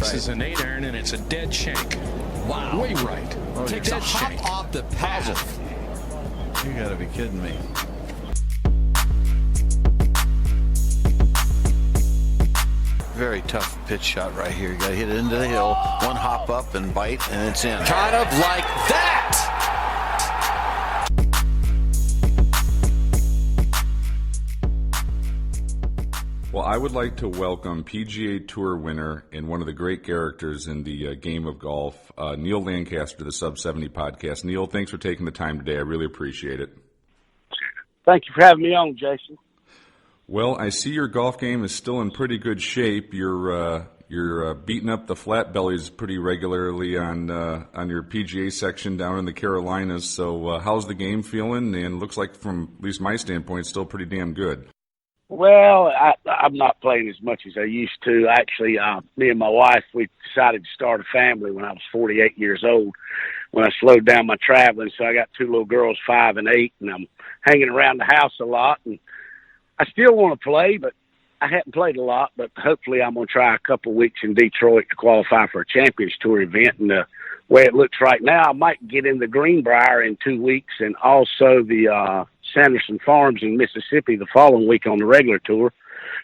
This is an 8-iron, and it's a dead shank. Wow. Way right. Oh, takes a hop off the path. You got to be kidding me. Very tough pitch shot right here. You got to hit it into the hill. One hop up and bite, and it's in. Kind of like that. Well, I would like to welcome PGA Tour winner and one of the great characters in the game of golf, Neal Lancaster, the Sub 70 podcast. Neal, thanks for taking the time today. I really appreciate it. Thank you for having me on, Jason. Well, I see your golf game is still in pretty good shape. You're beating up the flat bellies pretty regularly on your PGA section down in the Carolinas. So how's the game feeling? And looks like, from at least my standpoint, still pretty damn good. Well, I'm not playing as much as I used to. Actually, me and my wife, we decided to start a family when I was 48 years old, when I slowed down my traveling. So I got two little girls, 5 and 8, and I'm hanging around the house a lot. And I still want to play, but I haven't played a lot. But hopefully I'm going to try a couple of weeks in Detroit to qualify for a Champions Tour event. And the way it looks right now, I might get in the Greenbrier in 2 weeks, and also the Sanderson Farms in Mississippi the following week on the regular tour.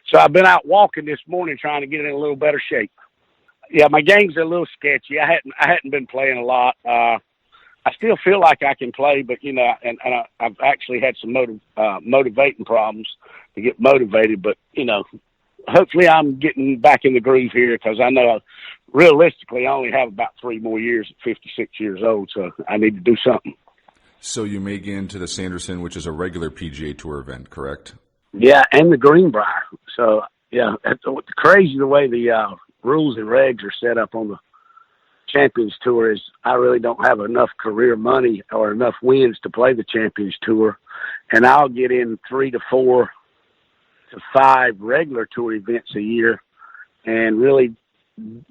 So I've been out walking this morning trying to get in a little better shape. Yeah, my game's a little sketchy. I hadn't been playing a lot. I still feel like I can play, but I've actually had some motivating problems to get motivated. But hopefully I'm getting back in the groove here, because I know realistically I only have about 3 more years at 56 years old, so I need to do something. So you may get into the Sanderson, which is a regular PGA Tour event, correct? Yeah, and the Greenbrier. So, yeah, it's crazy the way the rules and regs are set up on the Champions Tour. Is I really don't have enough career money or enough wins to play the Champions Tour, and I'll get in 3 to 4 to 5 regular tour events a year and really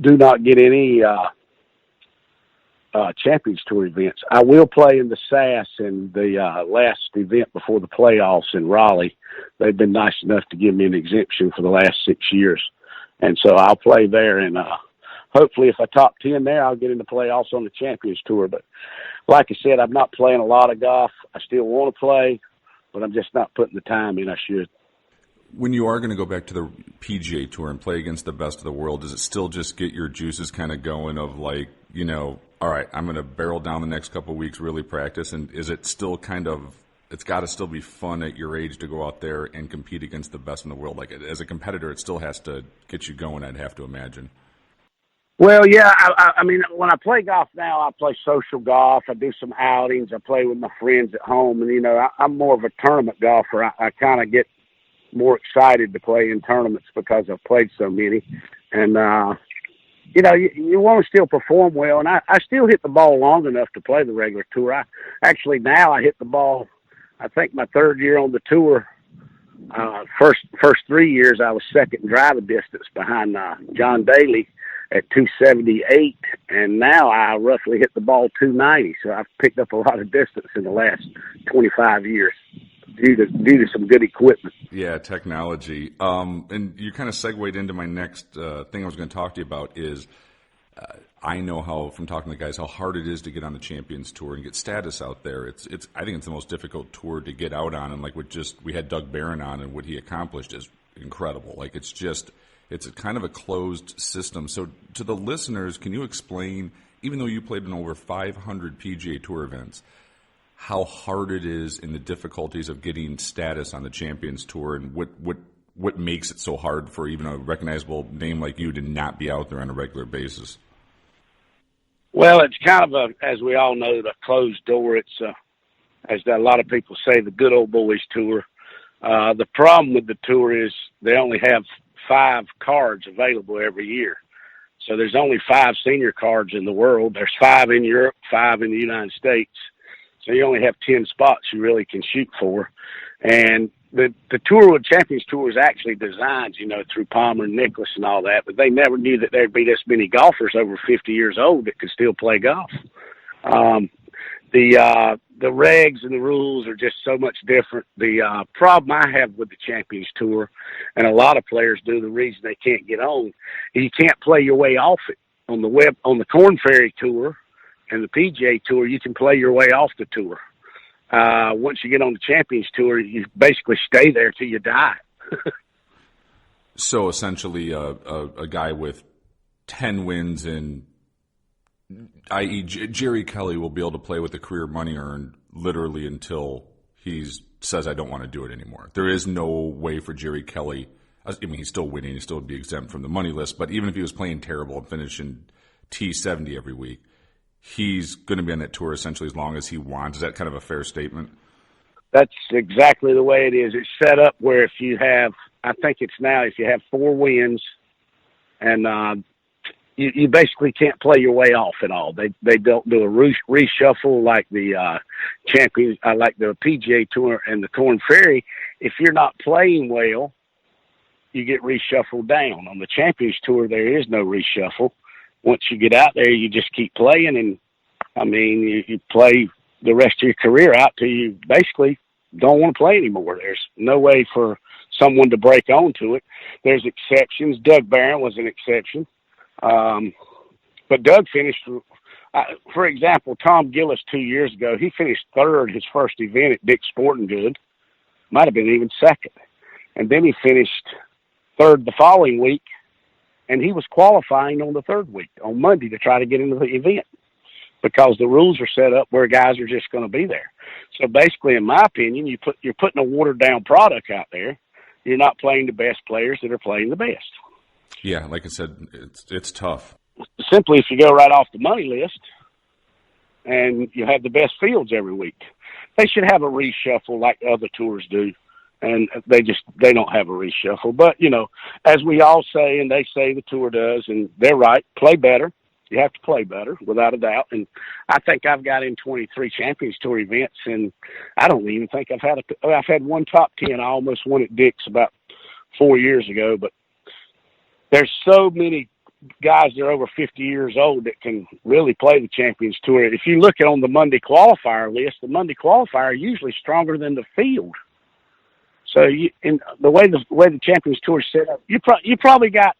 do not get any Champions Tour events. I will play in the SAS in the last event before the playoffs in Raleigh. They've been nice enough to give me an exemption for the last 6 years. And so I'll play there, and hopefully if I top 10 there, I'll get in the playoffs on the Champions Tour. But like I said, I'm not playing a lot of golf. I still want to play, but I'm just not putting the time in I should. When you are going to go back to the PGA Tour and play against the best of the world, does it still just get your juices kind of going of like, all right, I'm going to barrel down the next couple of weeks, really practice? And is it still it's got to still be fun at your age to go out there and compete against the best in the world? Like, as a competitor, it still has to get you going, I'd have to imagine. Well, yeah, I mean, when I play golf now, I play social golf. I do some outings. I play with my friends at home. And, I'm more of a tournament golfer. I kind of get more excited to play in tournaments because I've played so many. And, you want to still perform well. And I still hit the ball long enough to play the regular tour. Now I hit the ball, I think my 3rd year on the tour. First 3 years, I was second in driving distance behind John Daly at 278, and now I roughly hit the ball 290. So I've picked up a lot of distance in the last 25 years due to some good equipment. Yeah, technology. And you kind of segued into my next thing I was going to talk to you about is I know how, from talking to guys, how hard it is to get on the Champions Tour and get status out there. I think it's the most difficult tour to get out on, and like we had Doug Barron on, and what he accomplished is incredible. Like, it's a kind of a closed system. So to the listeners, can you explain, even though you played in over 500 PGA Tour events, how hard it is and the difficulties of getting status on the Champions Tour, and what makes it so hard for even a recognizable name like you to not be out there on a regular basis? Well, it's kind of as we all know, the closed door. It's, as a lot of people say, the good old boys tour. The problem with the tour is they only have 5 cards available every year. So there's only 5 senior cards in the world. There's 5 in Europe, 5 in the United States. So you only have 10 spots you really can shoot for. And the Tourwood Champions Tour is actually designed, through Palmer and Nicklaus and all that, but they never knew that there'd be this many golfers over 50 years old that could still play golf. the regs and the rules are just so much different. The problem I have with the Champions Tour, and a lot of players do, the reason they can't get on, you can't play your way off it. On the Korn Ferry Tour and the PGA Tour, you can play your way off the tour. Once you get on the Champions Tour, you basically stay there till you die. So essentially, a guy with 10 wins in, i.e., Jerry Kelly will be able to play with the career money earned literally until he says, I don't want to do it anymore. There is no way for Jerry Kelly. I mean, he's still winning. He still would be exempt from the money list. But even if he was playing terrible and finishing T70 every week, he's going to be on that tour essentially as long as he wants. Is that kind of a fair statement? That's exactly the way it is. It's set up where if you have, I think it's now, if you have 4 wins and you basically can't play your way off at all. They don't do a reshuffle like the champions, like the PGA Tour and the Korn Ferry. If you're not playing well, you get reshuffled down. On the Champions Tour, there is no reshuffle. Once you get out there, you just keep playing, and I mean, you play the rest of your career out till you basically don't want to play anymore. There's no way for someone to break onto it. There's exceptions. Doug Barron was an exception. But Doug finished, for example, Tom Gillis 2 years ago, he finished third his first event at Dick's Sporting Goods, might have been even second. And then he finished third the following week, and he was qualifying on the third week, on Monday, to try to get into the event because the rules are set up where guys are just going to be there. So basically, in my opinion, you're putting a watered-down product out there. You're not playing the best players that are playing the best. Yeah, like I said, it's tough. Simply, if you go right off the money list and you have the best fields every week, they should have a reshuffle like other tours do, and they don't have a reshuffle. But, you know, as we all say, and they say the tour does, and they're right, play better. You have to play better, without a doubt. And I think I've got in 23 Champions Tour events, and I don't even think I've had one top 10. I almost won at Dick's about 4 years ago, but there's so many guys that are over 50 years old that can really play the Champions Tour. If you look at on the Monday qualifier list, the Monday qualifier is usually stronger than the field. So in the way the Champions Tour is set up, you probably got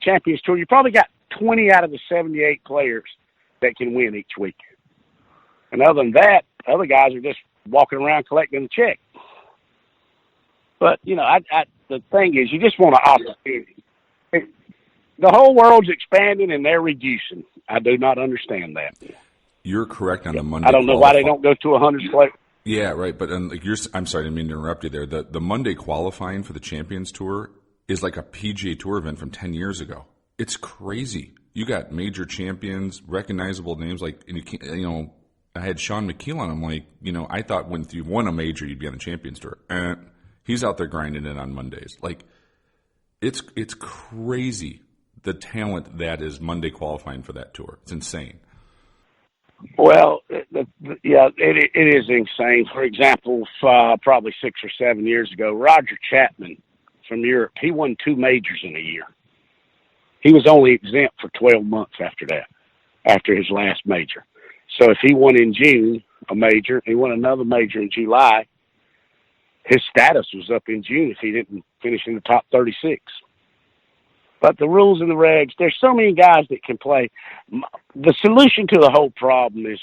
Champions Tour. You probably got 20 out of the 78 players that can win each week. And other than that, other guys are just walking around collecting the check. But you know, the thing is, you just want an opportunity. The whole world's expanding and they're reducing. I do not understand that. You're correct on the Monday. I don't know why they don't go to 100 players. Yeah, right. But I'm sorry, I didn't mean to interrupt you there. The Monday qualifying for the Champions Tour is like a PGA Tour event from 10 years ago. It's crazy. You got major champions, recognizable names like, and you can't, you know, I had Sean McKeel on. I'm like, you know, I thought when you won a major, you'd be on the Champions Tour. He's out there grinding it on Mondays. Like, it's crazy the talent that is Monday qualifying for that tour. It's insane. Well, yeah, it is insane. For example, probably 6 or 7 years ago, Roger Chapman from Europe, he won 2 majors in a year. He was only exempt for 12 months after that, after his last major. So if he won in June a major, he won another major in July, his status was up in June if he didn't finish in the top 36. But the rules and the regs, there's so many guys that can play. The solution to the whole problem is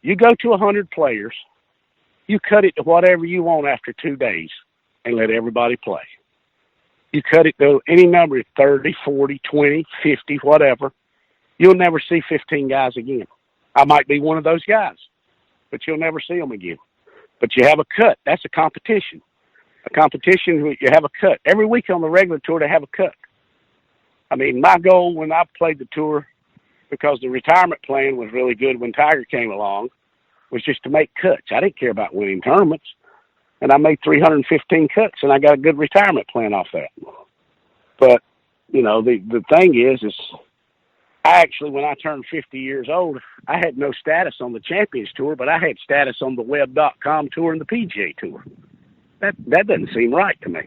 you go to 100 players, you cut it to whatever you want after 2 days, and let everybody play. You cut it to any number, 30, 40, 20, 50, whatever. You'll never see 15 guys again. I might be one of those guys, but you'll never see them again. But you have a cut. That's a competition. A competition, you have a cut. Every week on the regular tour, they have a cut. I mean, my goal when I played the tour, because the retirement plan was really good when Tiger came along, was just to make cuts. I didn't care about winning tournaments. And I made 315 cuts, and I got a good retirement plan off that. But, you know, the thing is I actually, when I turned 50 years old, I had no status on the Champions Tour, but I had status on the Web.com Tour and the PGA Tour. That doesn't seem right to me.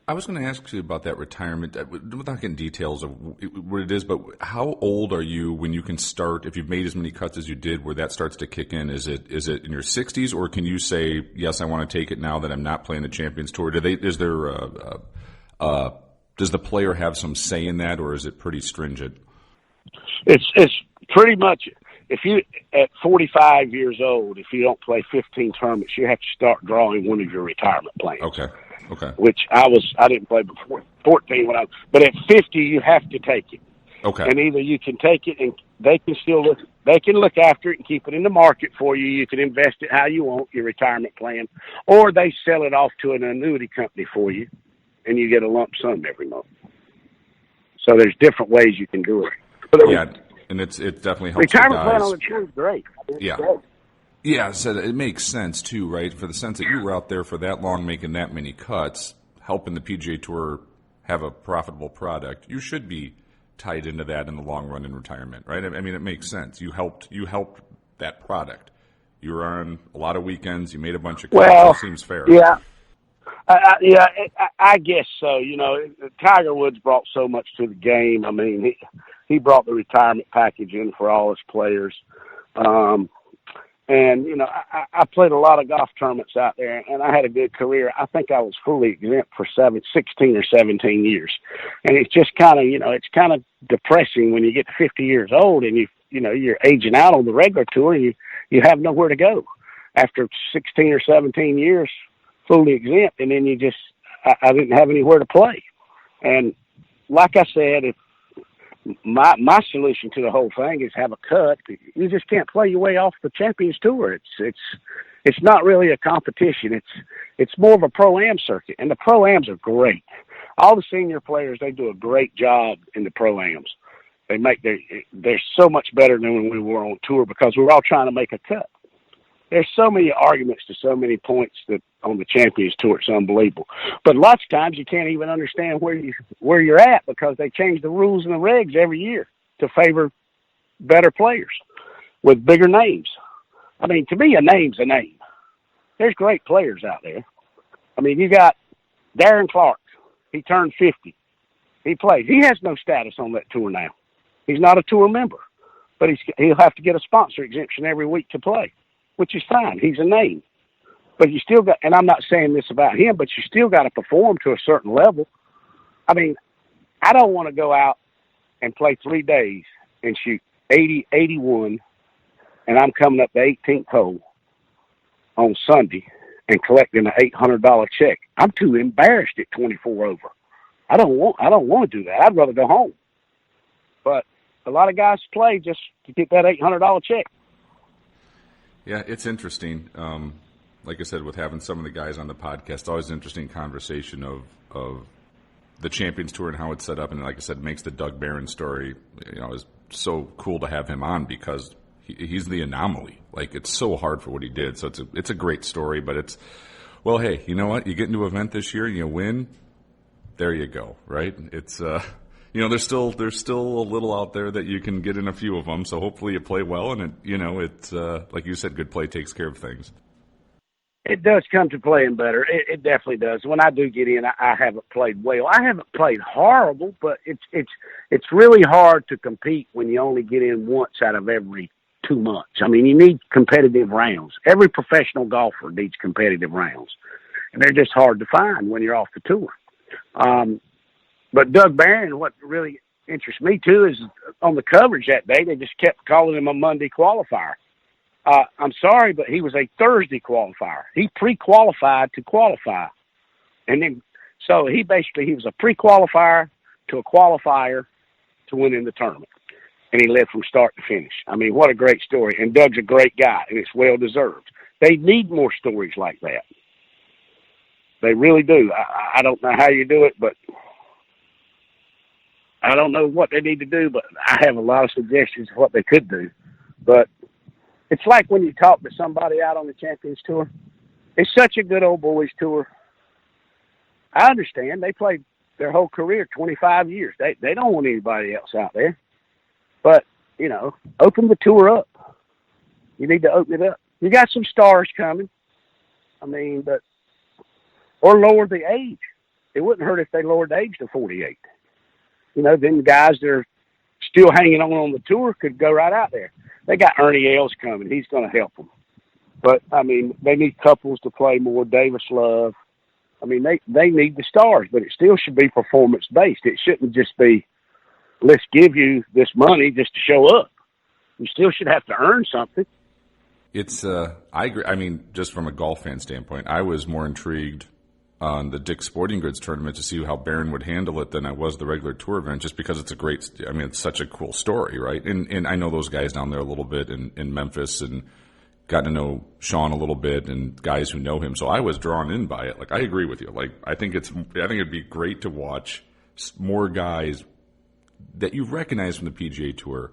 I was going to ask you about that retirement, without getting details of what it is, but how old are you when you can start, if you've made as many cuts as you did, where that starts to kick in? Is it in your 60s, or can you say, yes, I want to take it now that I'm not playing the Champions Tour? Does the player have some say in that, or is it pretty stringent? It's pretty much, if you, at 45 years old, if you don't play 15 tournaments, you have to start drawing one of your retirement plans. Okay. Which I didn't play before 14 but at 50 you have to take it. Okay. And either you can take it and they can look after it and keep it in the market for you. You can invest it how you want, your retirement plan, or they sell it off to an annuity company for you and you get a lump sum every month. So there's different ways you can do it. Yeah, and it definitely helps. Retirement plan on the tour is great. Yeah. Great. Yeah, so it makes sense too, right? For the sense that you were out there for that long, making that many cuts, helping the PGA Tour have a profitable product, you should be tied into that in the long run in retirement, right? I mean, it makes sense. You helped that product. You were on a lot of weekends. You made a bunch of cuts. Well, it seems fair. Yeah. I guess so. You know, Tiger Woods brought so much to the game. I mean, he brought the retirement package in for all his players. And, you know, I played a lot of golf tournaments out there, and I had a good career. I think I was fully exempt for 16 or 17 years. And it's just kind of, you know, it's kind of depressing when you get to 50 years old and you're aging out on the regular tour and you have nowhere to go after 16 or 17 years fully exempt. And then I didn't have anywhere to play. And like I said, if my solution to the whole thing is have a cut. You just can't play your way off the Champions Tour. It's not really a competition. It's more of a pro-am circuit, and the pro-ams are great. All the senior players, they do a great job in the pro-ams. They're so much better than when we were on tour because we're all trying to make a cut. There's so many arguments to so many points that on the Champions Tour, it's unbelievable. But lots of times you can't even understand where you're at because they change the rules and the regs every year to favor better players with bigger names. I mean, to me, a name's a name. There's great players out there. I mean, you got Darren Clark. He turned 50. He plays. He has no status on that tour now. He's not a tour member, but he'll have to get a sponsor exemption every week to play, which is fine. He's a name. But you still got, and I'm not saying this about him, but you still got to perform to a certain level. I mean, I don't want to go out and play 3 days and shoot 80, 81, and I'm coming up the 18th hole on Sunday and collecting an $800 check. I'm too embarrassed at 24 over. I don't want to do that. I'd rather go home. But a lot of guys play just to get that $800 check. Yeah, it's interesting. Like I said, with having some of the guys on the podcast, always an interesting conversation of the Champions Tour and how it's set up. And like I said, makes the Doug Barron story, is so cool to have him on because he's the anomaly. Like, it's so hard for what he did. So it's a great story, but well, hey, you know what? You get into an event this year and you win, there you go, right? It's, there's still a little out there that you can get in a few of them. So hopefully you play well, and it's like you said, good play takes care of things. It does come to playing better. It definitely does. When I do get in, I haven't played well. I haven't played horrible, but it's really hard to compete when you only get in once out of every 2 months. I mean, you need competitive rounds. Every professional golfer needs competitive rounds, and they're just hard to find when you're off the tour. But Doug Barron, what really interests me too is on the coverage that day, they just kept calling him a Monday qualifier. I'm sorry, but he was a Thursday qualifier. He pre-qualified to qualify. And then, so he was a pre-qualifier to a qualifier to win in the tournament. And he led from start to finish. I mean, what a great story. And Doug's a great guy, and it's well-deserved. They need more stories like that. They really do. I don't know how you do it, but I don't know what they need to do, but I have a lot of suggestions of what they could do. But it's like when you talk to somebody out on the Champions Tour. It's such a good old boys tour. I understand. They played their whole career, 25 years. They don't want anybody else out there. But, open the tour up. You need to open it up. You got some stars coming. I mean, or lower the age. it wouldn't hurt if they lowered the age to 48. You know, then guys that are still hanging on the tour could go right out there. They got Ernie Els coming. He's going to help them. But, I mean, they need couples to play more. Davis Love. I mean, they need the stars, but it still should be performance-based. It shouldn't just be, let's give you this money just to show up. You still should have to earn something. It's, I agree. I mean, just from a golf fan standpoint, I was more intrigued on the Dick's Sporting Goods tournament to see how Barron would handle it than I was the regular tour event, just because it's it's such a cool story, right? And I know those guys down there a little bit in Memphis, and got to know Sean a little bit and guys who know him. So I was drawn in by it. Like, I agree with you. Like, I think it'd be great to watch more guys that you recognize from the PGA Tour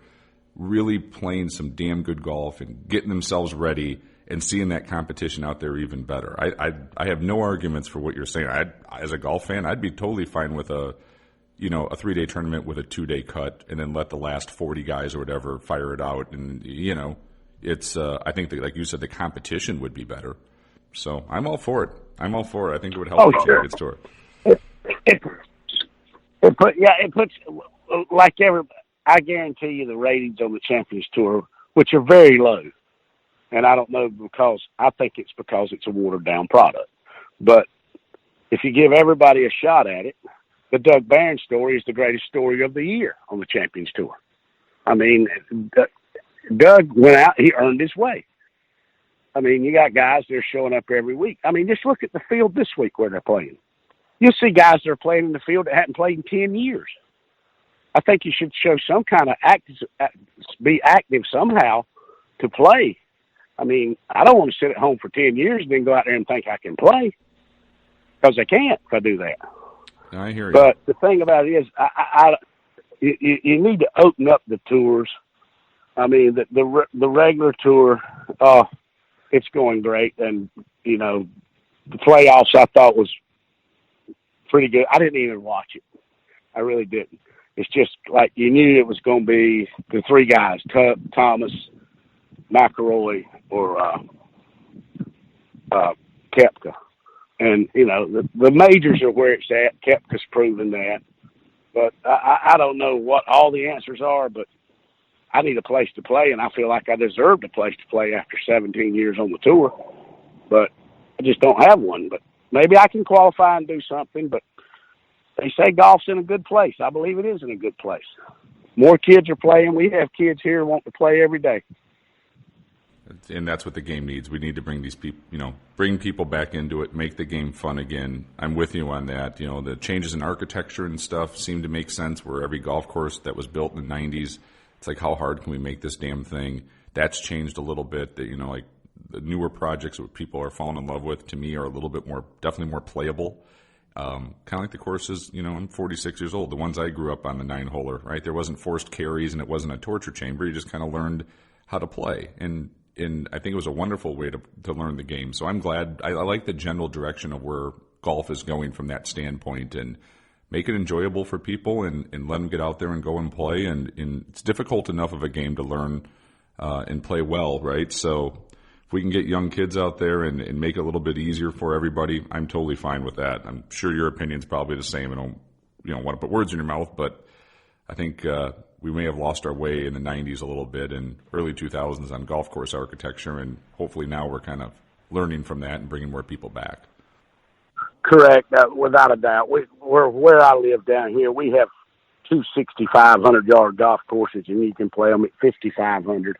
really playing some damn good golf and getting themselves ready and seeing that competition out there even better. I have no arguments for what you're saying. As a golf fan, I'd be totally fine with a 3-day tournament with a 2-day cut, and then let the last 40 guys or whatever fire it out. And, it's, I think that, like you said, the competition would be better. So I'm all for it. I think it would help the Champions Tour. It puts, like I guarantee you the ratings on the Champions Tour, which are very low. And I don't know, I think it's because it's a watered down product. But if you give everybody a shot at it, the Doug Barron story is the greatest story of the year on the Champions Tour. I mean, Doug went out, he earned his way. I mean, you got guys that are showing up every week. I mean, just look at the field this week where they're playing. You'll see guys that are playing in the field that hadn't played in 10 years. I think you should show some kind of be active somehow to play. I mean, I don't want to sit at home for 10 years and then go out there and think I can play, because I can't if I do that. I hear you. But the thing about it is, you need to open up the tours. I mean, the regular tour, it's going great. And, the playoffs I thought was pretty good. I didn't even watch it. I really didn't. It's just like you knew it was going to be the three guys, Thomas, McIlroy, or Koepka. And, the majors are where it's at. Koepka's proven that. But I don't know what all the answers are, but I need a place to play, and I feel like I deserved a place to play after 17 years on the tour. But I just don't have one. But maybe I can qualify and do something. But they say golf's in a good place. I believe it is in a good place. More kids are playing. We have kids here who want to play every day. And that's what the game needs. We need to bring these people, bring people back into it, make the game fun again. I'm with you on that. The changes in architecture and stuff seem to make sense, where every golf course that was built in the 90s, it's like, how hard can we make this damn thing? That's changed a little bit. That, like the newer projects that people are falling in love with, to me, are a little bit more, definitely more playable. Kind of like the courses, I'm 46 years old. The ones I grew up on, the 9-holer, right? There wasn't forced carries and it wasn't a torture chamber. You just kind of learned how to play. And I think it was a wonderful way to learn the game. So I'm glad. I like the general direction of where golf is going from that standpoint, and make it enjoyable for people and let them get out there and go and play. And it's difficult enough of a game to learn and play well, right? So if we can get young kids out there and make it a little bit easier for everybody, I'm totally fine with that. I'm sure your opinion's probably the same. I don't want to put words in your mouth, but I think we may have lost our way in the 90s a little bit and early 2000s on golf course architecture, and hopefully now we're kind of learning from that and bringing more people back. Correct, without a doubt. Where I live down here, we have two 6,500-yard golf courses, and you can play them at 5,500,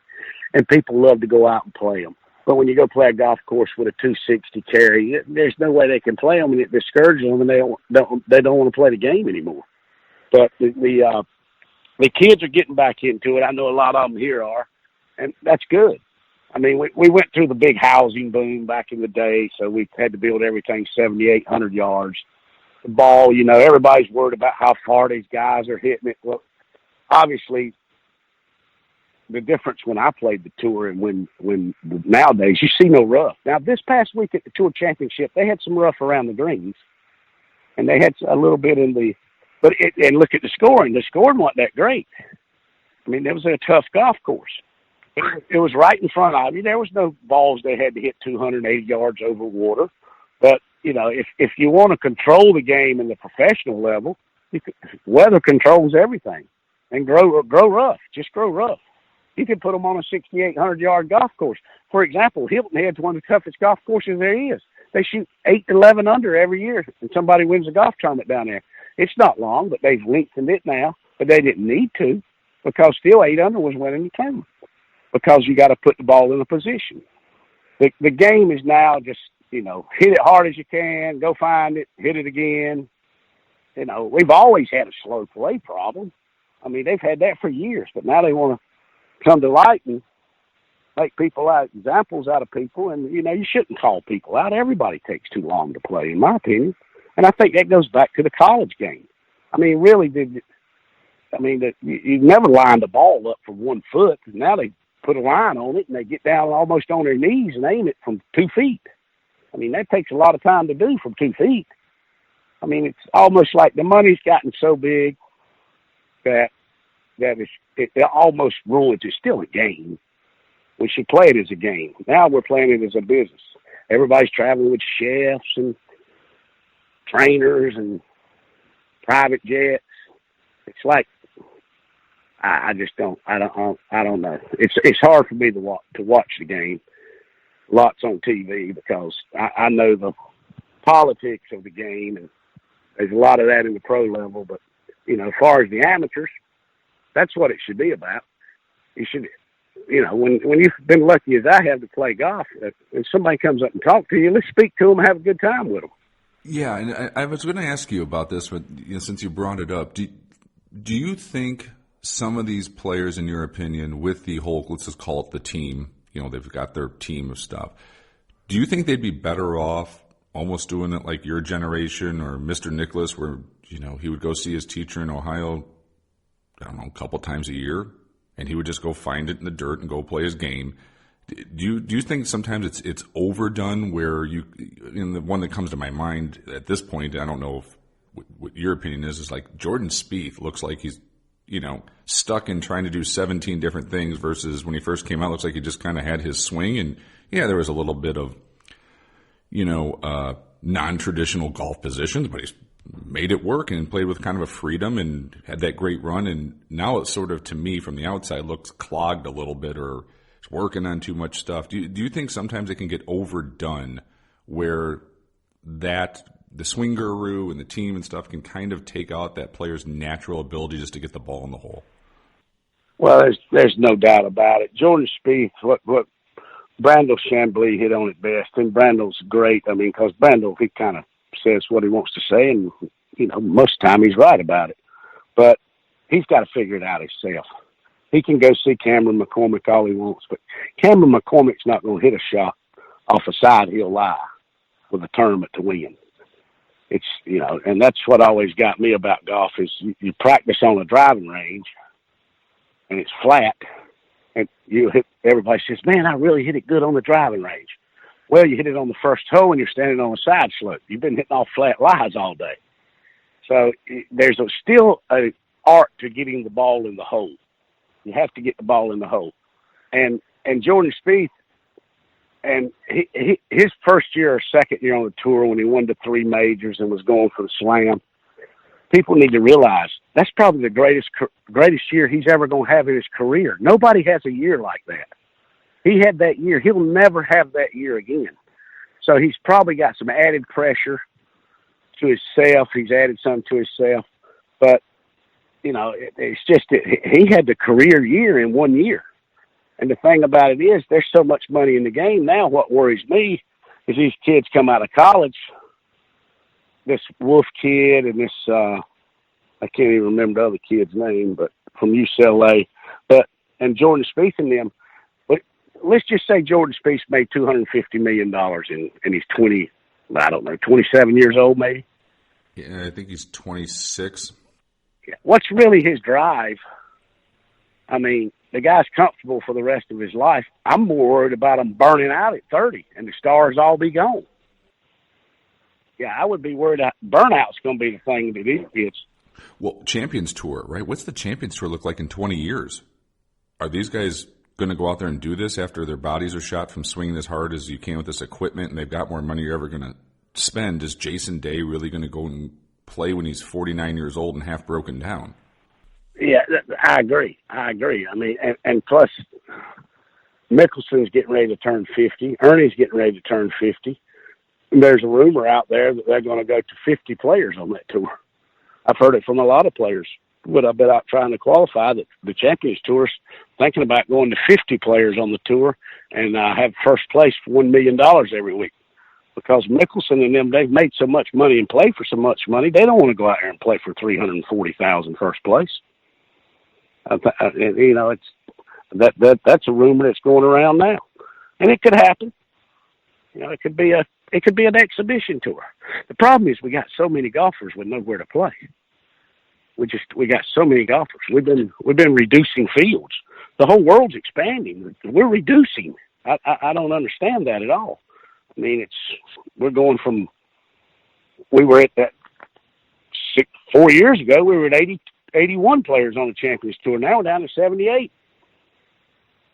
and people love to go out and play them. But when you go play a golf course with a 260 carry, there's no way they can play them, and it discourages them, and they don't want to play the game anymore. But the kids are getting back into it. I know a lot of them here are, and that's good. I mean, we went through the big housing boom back in the day, so we had to build everything 7,800 yards. The ball, everybody's worried about how far these guys are hitting it. Well, obviously, the difference when I played the tour and when nowadays, you see no rough. Now, this past week at the Tour Championship, they had some rough around the greens, and they had a little bit in the – and look at the scoring. The scoring wasn't that great. I mean, it was a tough golf course. It was right in front of you. There was no balls they had to hit 280 yards over water. But if you want to control the game in the professional level, weather controls everything. And grow rough. Just grow rough. You can put them on a 6,800-yard golf course. For example, Hilton Head's one of the toughest golf courses there is. They shoot 8 to 11 under every year, and somebody wins a golf tournament down there. It's not long, but they've lengthened it now. But they didn't need to, because still 8 under was winning the tournament. Because you got to put the ball in a position. The game is now just, hit it hard as you can, go find it, hit it again. We've always had a slow play problem. I mean, they've had that for years, but now they want to come to light and make examples out of people. And, you shouldn't call people out. Everybody takes too long to play, in my opinion. And I think that goes back to the college game. I mean, really, you never lined the ball up from 1 foot. Now they put a line on it, and they get down almost on their knees and aim it from 2 feet. I mean, that takes a lot of time to do from 2 feet. I mean, it's almost like the money's gotten so big that it almost ruins. It's still a game. We should play it as a game. Now we're playing it as a business. Everybody's traveling with chefs and trainers and private jets. It's like I don't know. It's hard for me to watch the game. Lots on TV because I know the politics of the game, and there's a lot of that in the pro level. But as far as the amateurs, that's what it should be about. You should, when you've been lucky as I have to play golf, and somebody comes up and talk to you, let's speak to them and have a good time with them. Yeah, and I was going to ask you about this, but since you brought it up, do you think some of these players, in your opinion, with the whole, let's just call it the team, they've got their team of stuff, do you think they'd be better off almost doing it like your generation or Mr. Nicholas, where, he would go see his teacher in Ohio, I don't know, a couple times a year, and he would just go find it in the dirt and go play his game? Do you think sometimes it's overdone where the one that comes to my mind at this point, I don't know what your opinion is like Jordan Spieth looks like he's, stuck in trying to do 17 different things versus when he first came out, looks like he just kind of had his swing. And yeah, there was a little bit of, non-traditional golf positions, but he's made it work and played with kind of a freedom and had that great run. And now it's sort of, to me, from the outside, looks clogged a little bit or it's working on too much stuff. Do you think sometimes it can get overdone where the swing guru and the team and stuff can kind of take out that player's natural ability just to get the ball in the hole? Well, there's no doubt about it. Jordan Spieth, what Brandel Chambly hit on it best, and Brandel's great. I mean, because Brandel, he kind of says what he wants to say, and, most of the time he's right about it. But he's got to figure it out himself. He can go see Cameron McCormick all he wants, but Cameron McCormick's not going to hit a shot off a side hill lie with a tournament to win. It's, and that's what always got me about golf is you practice on a driving range and it's flat and everybody says, man, I really hit it good on the driving range. Well, you hit it on the first hole and you're standing on a side slope. You've been hitting off flat lies all day. So there's still an art to getting the ball in the hole. You have to get the ball in the hole. And Jordan Spieth, and his first year or second year on the tour when he won the 3 majors and was going for the Slam, people need to realize that's probably the greatest year he's ever going to have in his career. Nobody has a year like that. He had that year. He'll never have that year again. So he's probably got some added pressure to himself. He's added something to himself. But, it's just that he had the career year in 1 year. And the thing about it is there's so much money in the game now. What worries me is these kids come out of college, this Wolf kid and this, I can't even remember the other kid's name, but from UCLA, and Jordan Spieth and them. But let's just say Jordan Spieth made $250 million and he's 27 years old maybe. Yeah, I think he's 26. Yeah. What's really his drive? I mean, the guy's comfortable for the rest of his life. I'm more worried about him burning out at 30 and the stars all be gone. Yeah, I would be worried that burnout's going to be the thing that he gets. Well, Champions Tour, right? What's the Champions Tour look like in 20 years? Are these guys going to go out there and do this after their bodies are shot from swinging as hard as you can with this equipment and they've got more money you're ever going to spend, is Jason Day really going to go and play when he's 49 years old and half broken down? Yeah, I agree. I mean, and plus, Mickelson's getting ready to turn 50. Ernie's getting ready to turn 50. And there's a rumor out there that they're going to go to 50 players on that tour. I've heard it from a lot of players. But I've been out trying to qualify that the Champions Tour's thinking about going to 50 players on the tour and have first place for $1 million every week. Because Mickelson and them, they've made so much money and play for so much money, they don't want to go out there and play for $340,000 first place. You know, it's that's a rumor that's going around now, and it could happen. You know, it could be an exhibition tour. The problem is we got so many golfers with nowhere to play. We got so many golfers. We've been reducing fields. The whole world's expanding. We're reducing. I don't understand that at all. I mean, we're going from, we were at that 4 years ago, we were at 81 players on the Champions Tour. Now we're down to 78.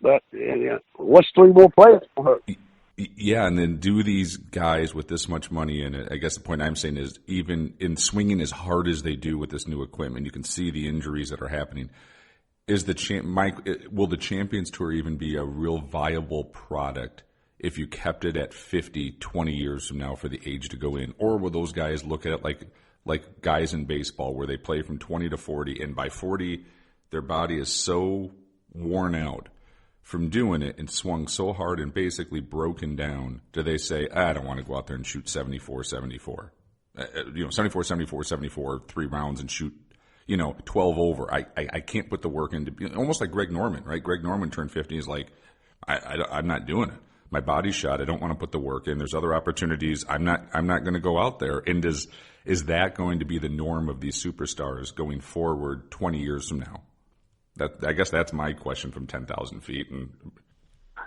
But what's 3 more players going to hurt? Yeah, and then do these guys with this much money in it, I guess the point I'm saying is even in swinging as hard as they do with this new equipment, you can see the injuries that are happening. Will the Champions Tour even be a real viable product if you kept it at 50, 20 years from now for the age to go in? Or will those guys look at it like guys in baseball where they play from 20 to 40, and by 40 their body is so worn out from doing it and swung so hard and basically broken down, do they say, I don't want to go out there and shoot 74, 74. 74, 74, 74, 3 rounds and shoot, 12 over. I can't put the work into, almost like Greg Norman, right? Greg Norman turned 50. He's like, I'm not doing it. My body's shot. I don't want to put the work in. There's other opportunities. I'm not going to go out there. And is that going to be the norm of these superstars going forward 20 years from now? I guess that's my question from 10,000 feet. And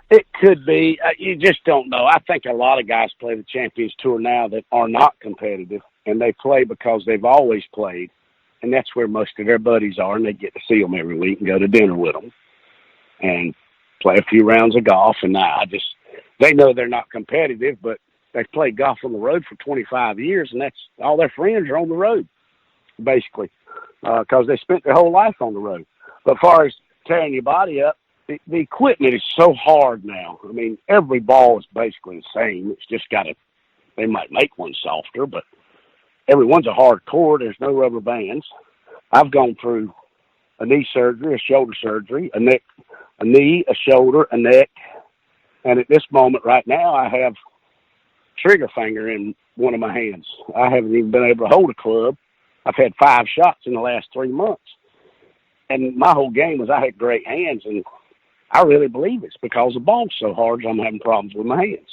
it could be. You just don't know. I think a lot of guys play the Champions Tour now that are not competitive, and they play because they've always played, and that's where most of their buddies are, and they get to see them every week and go to dinner with them and play a few rounds of golf. And they know they're not competitive, but they've played golf on the road for 25 years, and that's all their friends are on the road, basically, because they spent their whole life on the road. But as far as tearing your body up, the equipment is so hard now. I mean, every ball is basically the same. It's just they might make one softer, but everyone's a hard core. There's no rubber bands. I've gone through a knee surgery, a shoulder surgery, a knee, a shoulder, a neck. And at this moment right now, I have trigger finger in one of my hands. I haven't even been able to hold a club. I've had 5 shots in the last 3 months. And my whole game was I had great hands, and I really believe it's because the ball's so hard I'm having problems with my hands.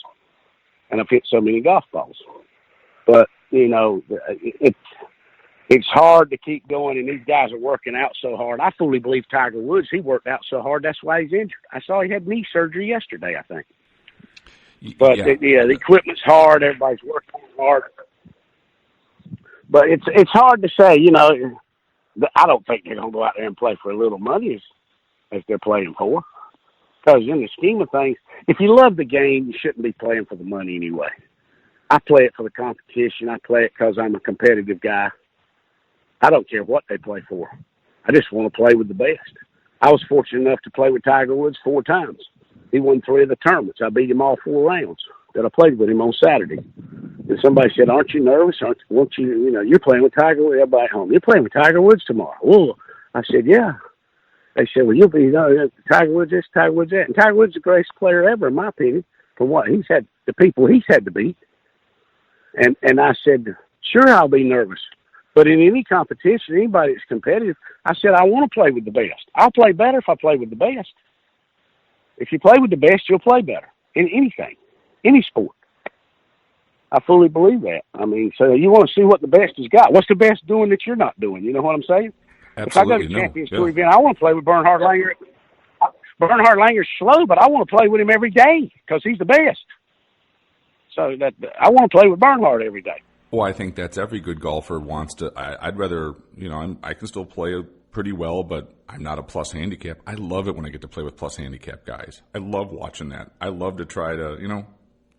And I've hit so many golf balls. But, it's hard to keep going, and these guys are working out so hard. I fully believe Tiger Woods, he worked out so hard, that's why he's injured. I saw he had knee surgery yesterday, I think. But, the equipment's hard. Everybody's working hard. But it's hard to say, I don't think they're going to go out there and play for a little money as they're playing for. Because in the scheme of things, if you love the game, you shouldn't be playing for the money anyway. I play it for the competition. I play it because I'm a competitive guy. I don't care what they play for. I just want to play with the best. I was fortunate enough to play with Tiger Woods 4 times. He won 3 of the tournaments. I beat him all 4 rounds that I played with him on Saturday. And somebody said, aren't you nervous? You're playing with Tiger Woods. Everybody at home, you're playing with Tiger Woods tomorrow. Well, I said, yeah. They said, well, you'll be, Tiger Woods this, Tiger Woods that. And Tiger Woods is the greatest player ever, in my opinion, from what he's had, the people he's had to beat. And I said, sure, I'll be nervous. But in any competition, anybody that's competitive, I said, I want to play with the best. I'll play better if I play with the best. If you play with the best, you'll play better in anything, any sport. I fully believe that. I mean, so you want to see what the best has got. What's the best doing that you're not doing? You know what I'm saying? Absolutely. If I go to the Champions Tour event, I want to play with Bernhard Langer. Bernhard Langer's slow, but I want to play with him every day because he's the best. So that I want to play with Bernhard every day. Well, I think that's every good golfer wants to. I'd rather, I can still play pretty well, but I'm not a plus handicap. I love it when I get to play with plus handicap guys. I love watching that. I love to try to,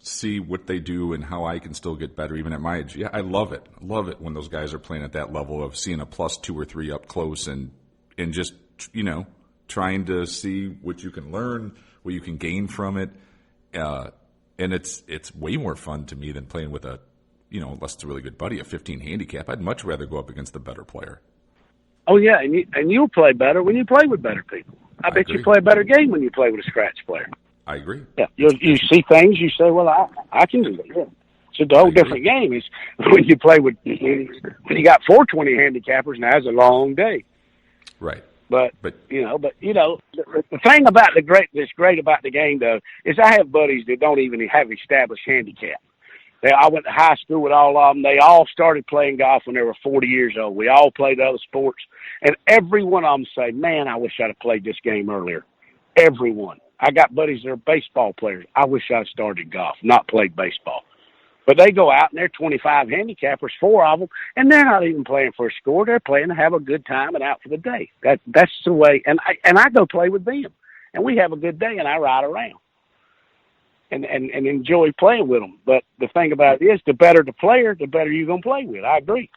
see what they do and how I can still get better even at my age. Yeah, I love it. I love it when those guys are playing at that level of seeing a +2 or 3 up close and just, trying to see what you can learn, what you can gain from it. And it's way more fun to me than playing with unless it's a really good buddy, a 15 handicap. I'd much rather go up against the better player. Oh, yeah, and you'll play better when you play with better people. I bet agree. you play a better game when you play with a scratch player. I agree. Yeah, you see things, you say, well, I can do that. Yeah. So the whole different game is when you play with, when you got 420 handicappers, now it's a long day. Right. But the thing about that's great about the game, though, is I have buddies that don't even have established handicap. I went to high school with all of them. They all started playing golf when they were 40 years old. We all played other sports. And every one of them say, man, I wish I'd have played this game earlier. Everyone. I got buddies that are baseball players. I wish I'd started golf, not played baseball. But they go out and they're 25 handicappers, 4 of them, and they're not even playing for a score. They're playing to have a good time and out for the day. That's the way. And I go play with them, and we have a good day, and I ride around and enjoy playing with them. But the thing about it is, the better the player, the better you're going to play with. I agree.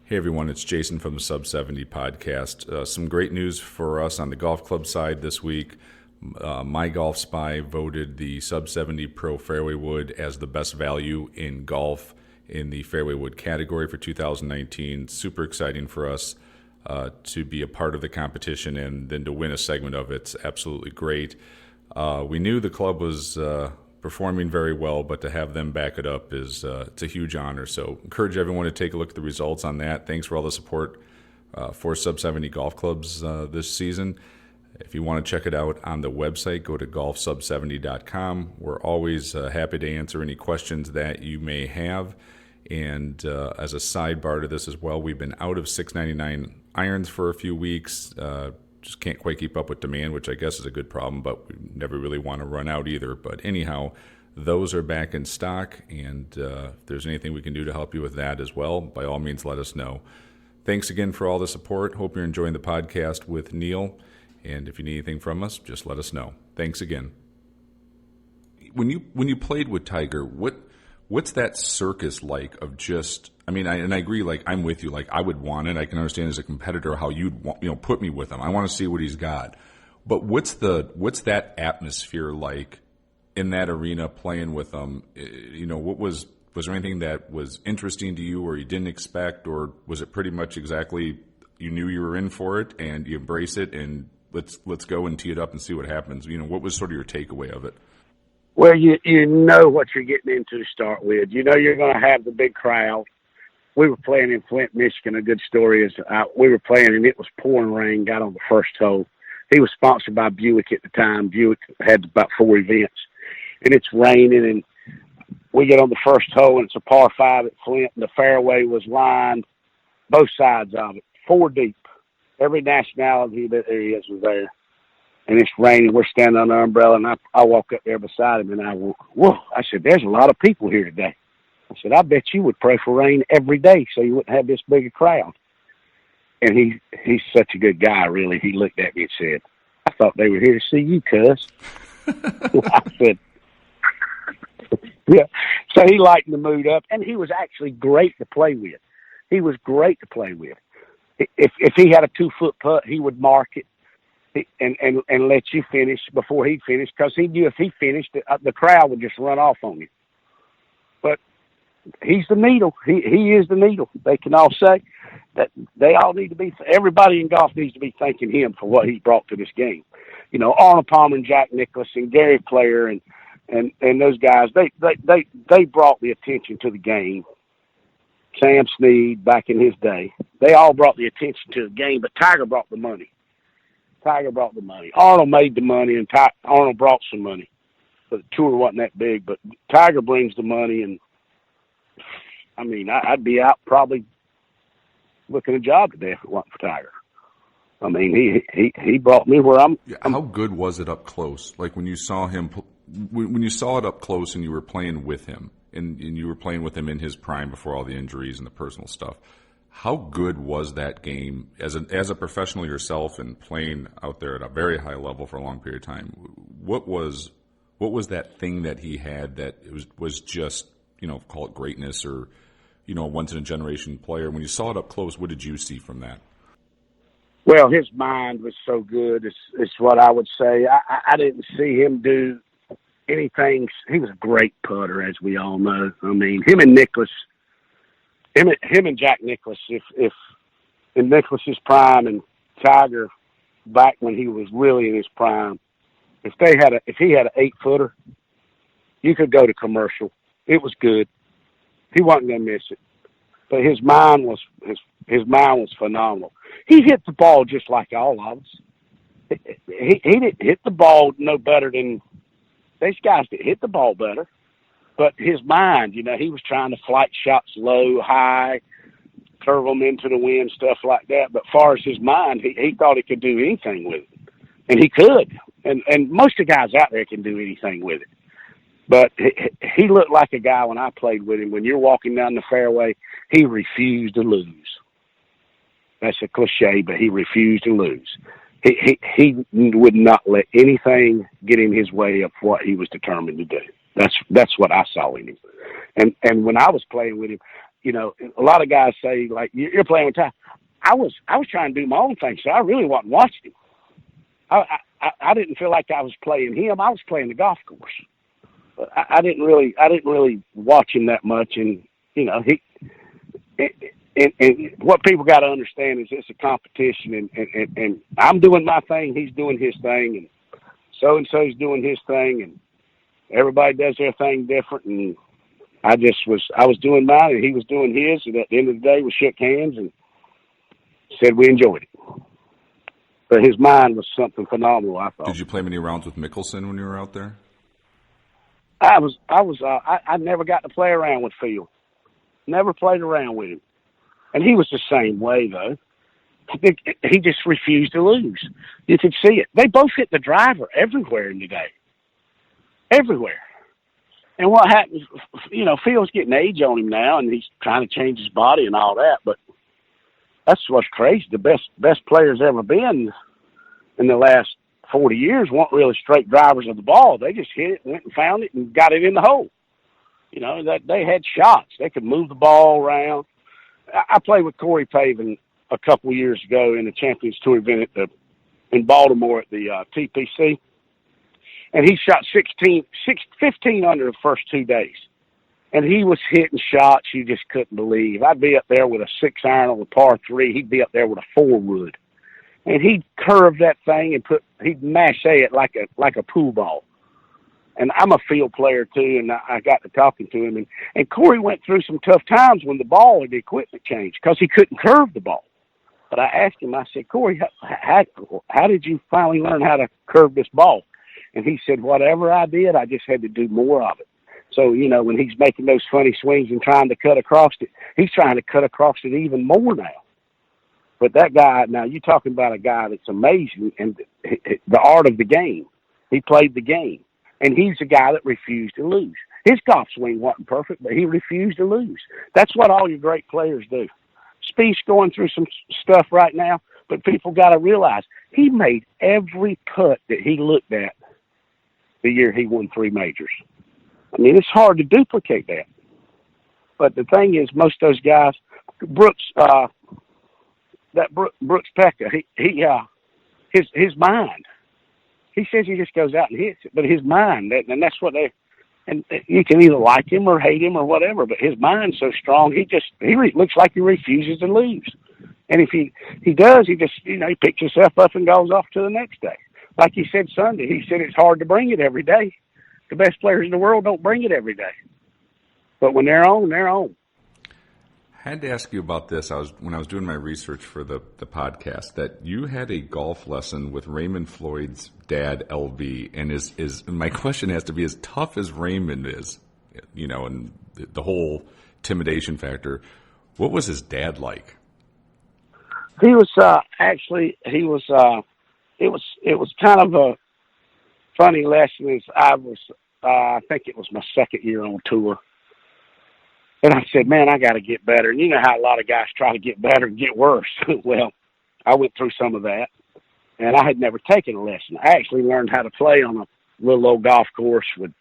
Hey, everyone, it's Jason from the Sub 70 podcast. Some great news for us on the golf club side this week. My Golf Spy voted the Sub 70 Pro Fairway Wood as the best value in golf in the Fairway Wood category for 2019. Super exciting for us to be a part of the competition and then to win a segment of it's absolutely great. We knew the club was performing very well, but to have them back it up is it's a huge honor. So encourage everyone to take a look at the results on that. Thanks for all the support for Sub 70 golf clubs this season. If you want to check it out on the website, go to golfsub70.com. We're always happy to answer any questions that you may have. And as a sidebar to this as well, we've been out of $6.99 irons for a few weeks. Just can't quite keep up with demand, which I guess is a good problem, but we never really want to run out either. But anyhow, those are back in stock, and if there's anything we can do to help you with that as well, by all means, let us know. Thanks again for all the support. Hope you're enjoying the podcast with Neal. And if you need anything from us, just let us know. Thanks again. When you played with Tiger, what's that circus like of just? I mean, I agree. Like I'm with you. Like I would want it. I can understand as a competitor how you'd put me with him. I want to see what he's got. But what's that atmosphere like in that arena playing with him? What was there anything that was interesting to you or you didn't expect, or was it pretty much exactly you knew you were in for it and you embrace it and let's go and tee it up and see what happens? What was sort of your takeaway of it? Well, you know what you're getting into to start with. You know you're going to have the big crowd. We were playing in Flint, Michigan. A good story is we were playing, and it was pouring rain, got on the first hole. He was sponsored by Buick at the time. Buick had about 4 events, and it's raining, and we get on the first hole, and it's a par 5 at Flint, and the fairway was lined, both sides of it, 4 deep. Every nationality that there is was there. And it's raining. We're standing under an umbrella, and I walk up there beside him, and I went, whoa. I said, there's a lot of people here today. I said, I bet you would pray for rain every day so you wouldn't have this big a crowd. And he's such a good guy, really. He looked at me and said, I thought they were here to see you, cuz. I said, yeah. So he lightened the mood up, and he was actually great to play with. He was great to play with. If he had a 2-foot putt, he would mark it and let you finish before he finished, because he knew if he finished, the crowd would just run off on you. But he's the needle. He is the needle. They can all say that they all need to be. Everybody in golf needs to be thanking him for what he brought to this game. Arnold Palmer and Jack Nicklaus and Gary Player and those guys. They brought the attention to the game. Sam Snead back in his day. They all brought the attention to the game, but Tiger brought the money. Arnold made the money, and Arnold brought some money. But the tour wasn't that big, but Tiger brings the money, and I mean, I'd be out probably looking a job today if it wasn't for Tiger. I mean, he brought me where I'm. How good was it up close? Like when you saw him, when you saw it up close, and you were playing with him. And you were playing with him in his prime before all the injuries and the personal stuff. How good was that game as a professional yourself and playing out there at a very high level for a long period of time? What was What was that thing that he had that it was just, call it greatness or, a once-in-a-generation player? When you saw it up close, what did you see from that? Well, his mind was so good. It's what I would say. I didn't see him do anything. He was a great putter, as we all know. I mean, him and Jack Nicklaus, if in Nicklaus's prime and Tiger back when he was really in his prime, if he had an 8-footer, you could go to commercial. It was good. He wasn't going to miss it. But his mind was phenomenal. He hit the ball just like all of us. He didn't hit the ball no better than these guys that hit the ball better. But his mind, he was trying to flight shots low, high, curve them into the wind, stuff like that. But as far as his mind, he thought he could do anything with it. And he could. And most of the guys out there can do anything with it. But he looked like a guy when I played with him. When you're walking down the fairway, he refused to lose. That's a cliche, but he refused to lose. He would not let anything get in his way of what he was determined to do. That's what I saw in him. And when I was playing with him, a lot of guys say, like, you're playing with Ty. I was trying to do my own thing, so I really wasn't watching him. I didn't feel like I was playing him. I was playing the golf course. I didn't really watch him that much, and and what people got to understand is it's a competition, and I'm doing my thing, he's doing his thing, and so's doing his thing, and everybody does their thing different, and I was doing mine, and he was doing his, and at the end of the day, we shook hands and said we enjoyed it. But his mind was something phenomenal, I thought. Did you play many rounds with Mickelson when you were out there? I never got to play around with Phil. Never played around with him. And he was the same way, though. He just refused to lose. You could see it. They both hit the driver everywhere in the day. Everywhere. And what happens, Phil's getting age on him now, and he's trying to change his body and all that, but that's what's crazy. The best players ever been in the last 40 years weren't really straight drivers of the ball. They just hit it, went and found it, and got it in the hole. That they had shots. They could move the ball around. I played with Corey Pavin a couple of years ago in the Champions Tour event in Baltimore at the TPC, and he shot 15 under the first 2 days. And he was hitting shots you just couldn't believe. I'd be up there with a 6-iron on a par 3. He'd be up there with a 4-wood. And he'd curve that thing and he'd mache it like a pool ball. And I'm a field player too, and I got to talking to him. And Corey went through some tough times when the ball and the equipment changed because he couldn't curve the ball. But I asked him, I said, Corey, how did you finally learn how to curve this ball? And he said, whatever I did, I just had to do more of it. So, when he's making those funny swings and trying to cut across it, he's trying to cut across it even more now. But that guy, now you're talking about a guy that's amazing and the art of the game. He played the game. And he's a guy that refused to lose. His golf swing wasn't perfect, but he refused to lose. That's what all your great players do. Spieth's going through some stuff right now, but people got to realize he made every putt that he looked at the year he won 3 majors. I mean, it's hard to duplicate that. But the thing is, most of those guys, Brooks Koepka, his mind. He says he just goes out and hits it, but his mind, and that's what and you can either like him or hate him or whatever, but his mind's so strong, he looks like he refuses to lose. And if he does, he just, he picks himself up and goes off to the next day. Like he said Sunday, he said it's hard to bring it every day. The best players in the world don't bring it every day. But when they're on, they're on. I had to ask you about this. When I was doing my research for the podcast, that you had a golf lesson with Raymond Floyd's dad, LV, and my question has to be, as tough as Raymond is, and the whole intimidation factor, what was his dad like? He was it was kind of a funny lesson. I think it was my second year on tour. And I said, man, I got to get better. And you know how a lot of guys try to get better and get worse. Well, I went through some of that, and I had never taken a lesson. I actually learned how to play on a little old golf course with,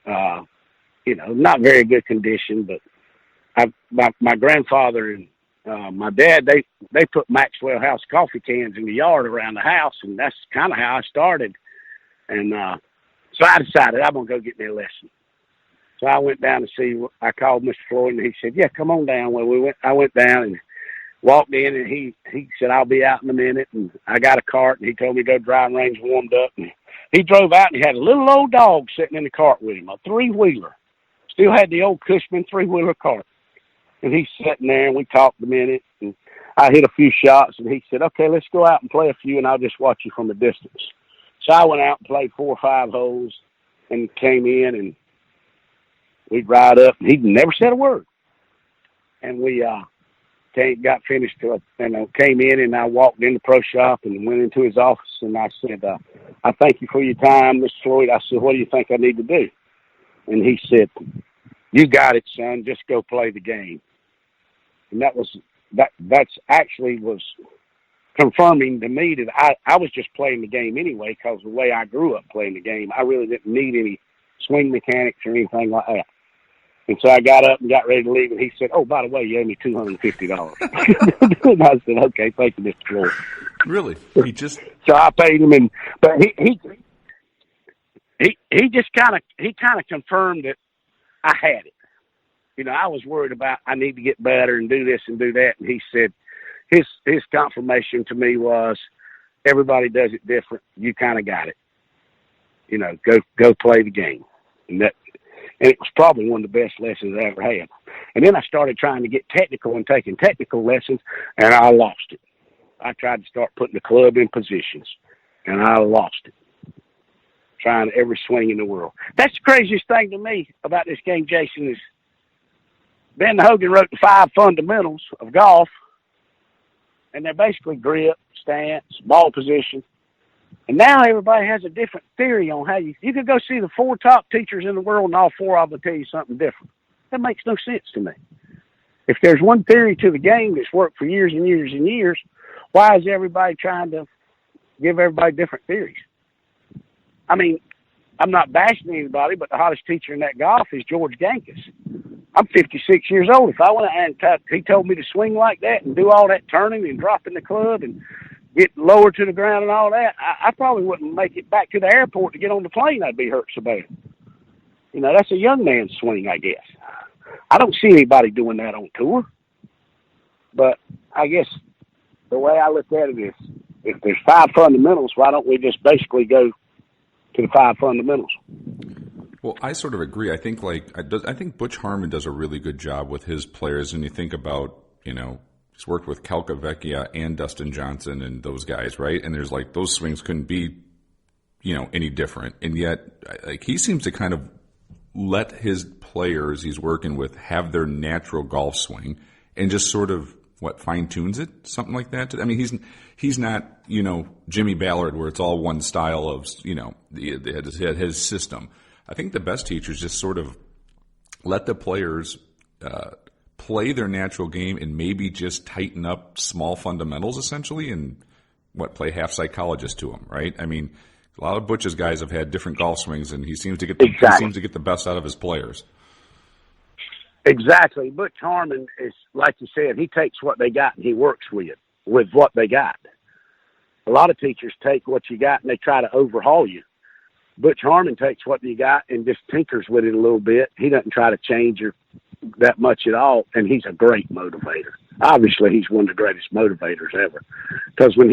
not very good condition, but my grandfather and my dad, they put Maxwell House coffee cans in the yard around the house, and that's kind of how I started. And so I decided I'm going to go get me a lesson. So I went down to see, I called Mr. Floyd, and he said, yeah, come on down. Well, I went down and walked in, and he said, I'll be out in a minute. And I got a cart, and he told me to go driving range, warmed up. And he drove out, and he had a little old dog sitting in the cart with him, a three-wheeler. Still had the old Cushman three-wheeler cart. And he's sitting there, and we talked a minute, and I hit a few shots, and he said, okay, let's go out and play a few, and I'll just watch you from a distance. So I went out and played 4 or 5 holes and came in, and we'd ride up, and he never said a word. And we got finished, came in, and I walked in the pro shop and went into his office, and I said, I thank you for your time, Mr. Floyd. I said, what do you think I need to do? And he said, you got it, son. Just go play the game. And that's actually was confirming to me that I was just playing the game anyway, because the way I grew up playing the game, I really didn't need any swing mechanics or anything like that. And so I got up and got ready to leave, and he said, oh, by the way, you owe me $250. And I said, okay, thank you, Mr. Floyd. Really? So I paid him, but he just kind of confirmed that I had it. I was worried about I need to get better and do this and do that. And he said his confirmation to me was, everybody does it different. You kind of got it. Go play the game. And it was probably one of the best lessons I ever had. And then I started trying to get technical and taking technical lessons, and I lost it. I tried to start putting the club in positions, and I lost it. Trying every swing in the world. That's the craziest thing to me about this game, Jason, is Ben Hogan wrote the 5 fundamentals of golf, and they're basically grip, stance, ball position. And now everybody has a different theory on how you could go see the 4 top teachers in the world, and all 4 of them will tell you something different. That makes no sense to me. If there's one theory to the game that's worked for years and years and years, why is everybody trying to give everybody different theories? I mean, I'm not bashing anybody, but the hottest teacher in that golf is George Gankis. I'm 56 years old. If I went and he told me to swing like that and do all that turning and dropping the club and get lower to the ground and all that, I probably wouldn't make it back to the airport to get on the plane. I'd be hurt so bad. That's a young man's swing, I guess. I don't see anybody doing that on tour. But I guess the way I look at it is, if there's 5 fundamentals, why don't we just basically go to the 5 fundamentals? Well, I sort of agree. I think Butch Harmon does a really good job with his players, and you think about, he's worked with Kelka Vecchia and Dustin Johnson and those guys, right? And there's those swings couldn't be, any different. And yet, he seems to kind of let his players he's working with have their natural golf swing and just sort of, fine-tunes it? Something like that? I mean, he's not, Jimmy Ballard where it's all one style of, his system. I think the best teachers just sort of let the players play their natural game and maybe just tighten up small fundamentals essentially and play half psychologist to them, right? I mean, a lot of Butch's guys have had different golf swings, and he seems to get the best out of his players. Exactly. Butch Harmon is, like you said, he takes what they got and he works with what they got. A lot of teachers take what you got and they try to overhaul you. Butch Harmon takes what you got and just tinkers with it a little bit. He doesn't try to change that much at all, and he's a great motivator. Obviously, he's one of the greatest motivators ever, because when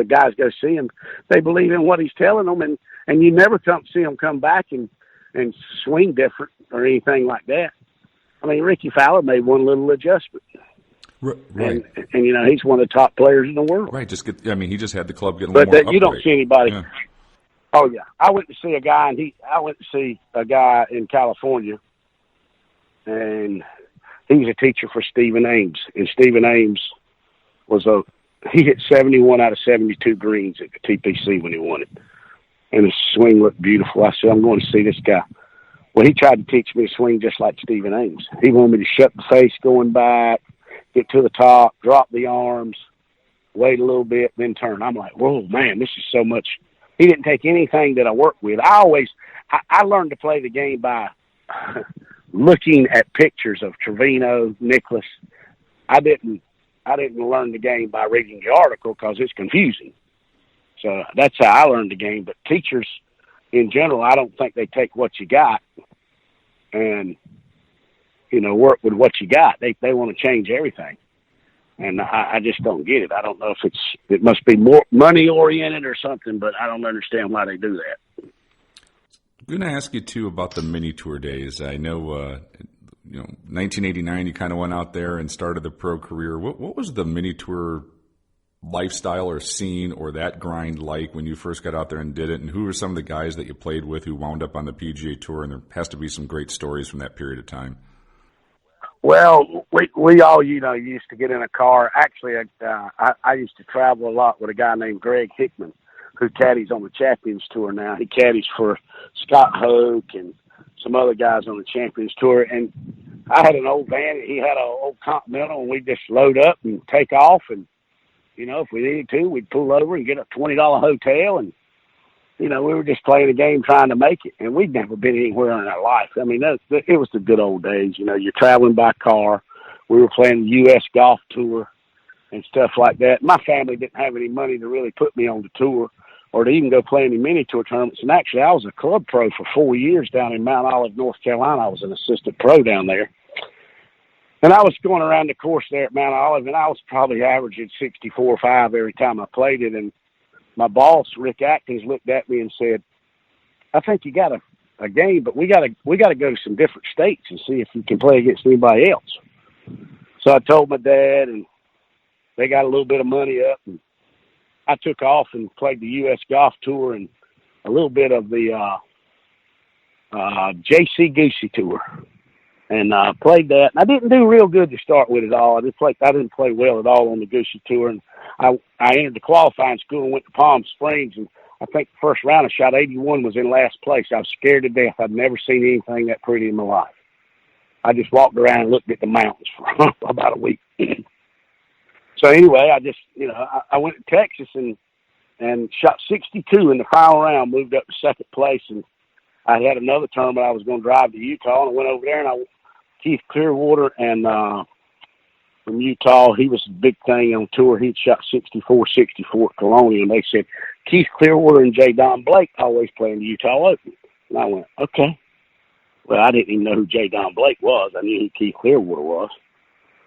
guys go see him, they believe in what he's telling them, and you never see him come back and swing different or anything like that. I mean, Ricky Fowler made one little adjustment. Right. And he's one of the top players in the world. Right. He just had the club get a little more upright. You don't see anybody. Yeah. Oh, yeah. I went to see a guy in California, and he was a teacher for Stephen Ames. And Stephen Ames he hit 71 out of 72 greens at the TPC when he won it. And his swing looked beautiful. I said, I'm going to see this guy. Well, he tried to teach me to swing just like Stephen Ames. He wanted me to shut the face going back, get to the top, drop the arms, wait a little bit, then turn. I'm like, whoa, man, this is so much He didn't take anything that I worked with. I learned to play the game by looking at pictures of Trevino, Nicholas. I didn't learn the game by reading the article because it's confusing. So that's how I learned the game. But teachers in general, I don't think they take what you got and, work with what you got. They want to change everything. And I just don't get it. I don't know if it must be more money oriented or something, but I don't understand why they do that. I'm going to ask you too about the mini tour days. I know, 1989, you kind of went out there and started the pro career. What was the mini tour lifestyle or scene or that grind like when you first got out there and did it? And who were some of the guys that you played with who wound up on the PGA Tour? And there has to be some great stories from that period of time. Well, we all, used to get in a car. Actually, I used to travel a lot with a guy named Greg Hickman, who caddies on the Champions Tour now. He caddies for Scott Hoke and some other guys on the Champions Tour. And I had an old van. He had an old Continental, and we'd just load up and take off. And, if we needed to, we'd pull over and get a $20 hotel. And, we were just playing a game trying to make it. And we'd never been anywhere in our life. I mean, it was the good old days. You're traveling by car. We were playing the U.S. Golf Tour and stuff like that. My family didn't have any money to really put me on the tour or to even go play any mini tour tournaments. And actually, I was a club pro for 4 years down in Mount Olive, North Carolina. I was an assistant pro down there. And I was going around the course there at Mount Olive, and I was probably averaging 64.5 every time I played it. And my boss, Rick Atkins, looked at me and said, I think you got a game, but we got to go to some different states and see if you can play against anybody else. So I told my dad, and they got a little bit of money up, and I took off and played the U.S. Golf Tour and a little bit of the J.C. Goosey Tour, and played that. And I didn't do real good to start with at all. I didn't play well at all on the Goosey Tour, and I entered the qualifying school and went to Palm Springs, and I think the first round I shot 81, was in last place. I was scared to death. I'd never seen anything that pretty in my life. I just walked around and looked at the mountains for about a week. So anyway, I just, I went to Texas and shot 62 in the final round, moved up to second place, and I had another tournament. I was going to drive to Utah, and I went over there, and Keith Clearwater and from Utah, he was a big thing on tour. He'd shot 64 at Colonial, and they said, Keith Clearwater and J. Don Blake always play in the Utah Open. And I went, okay. Well, I didn't even know who J. Don Blake was. I knew who Keith Clearwater was.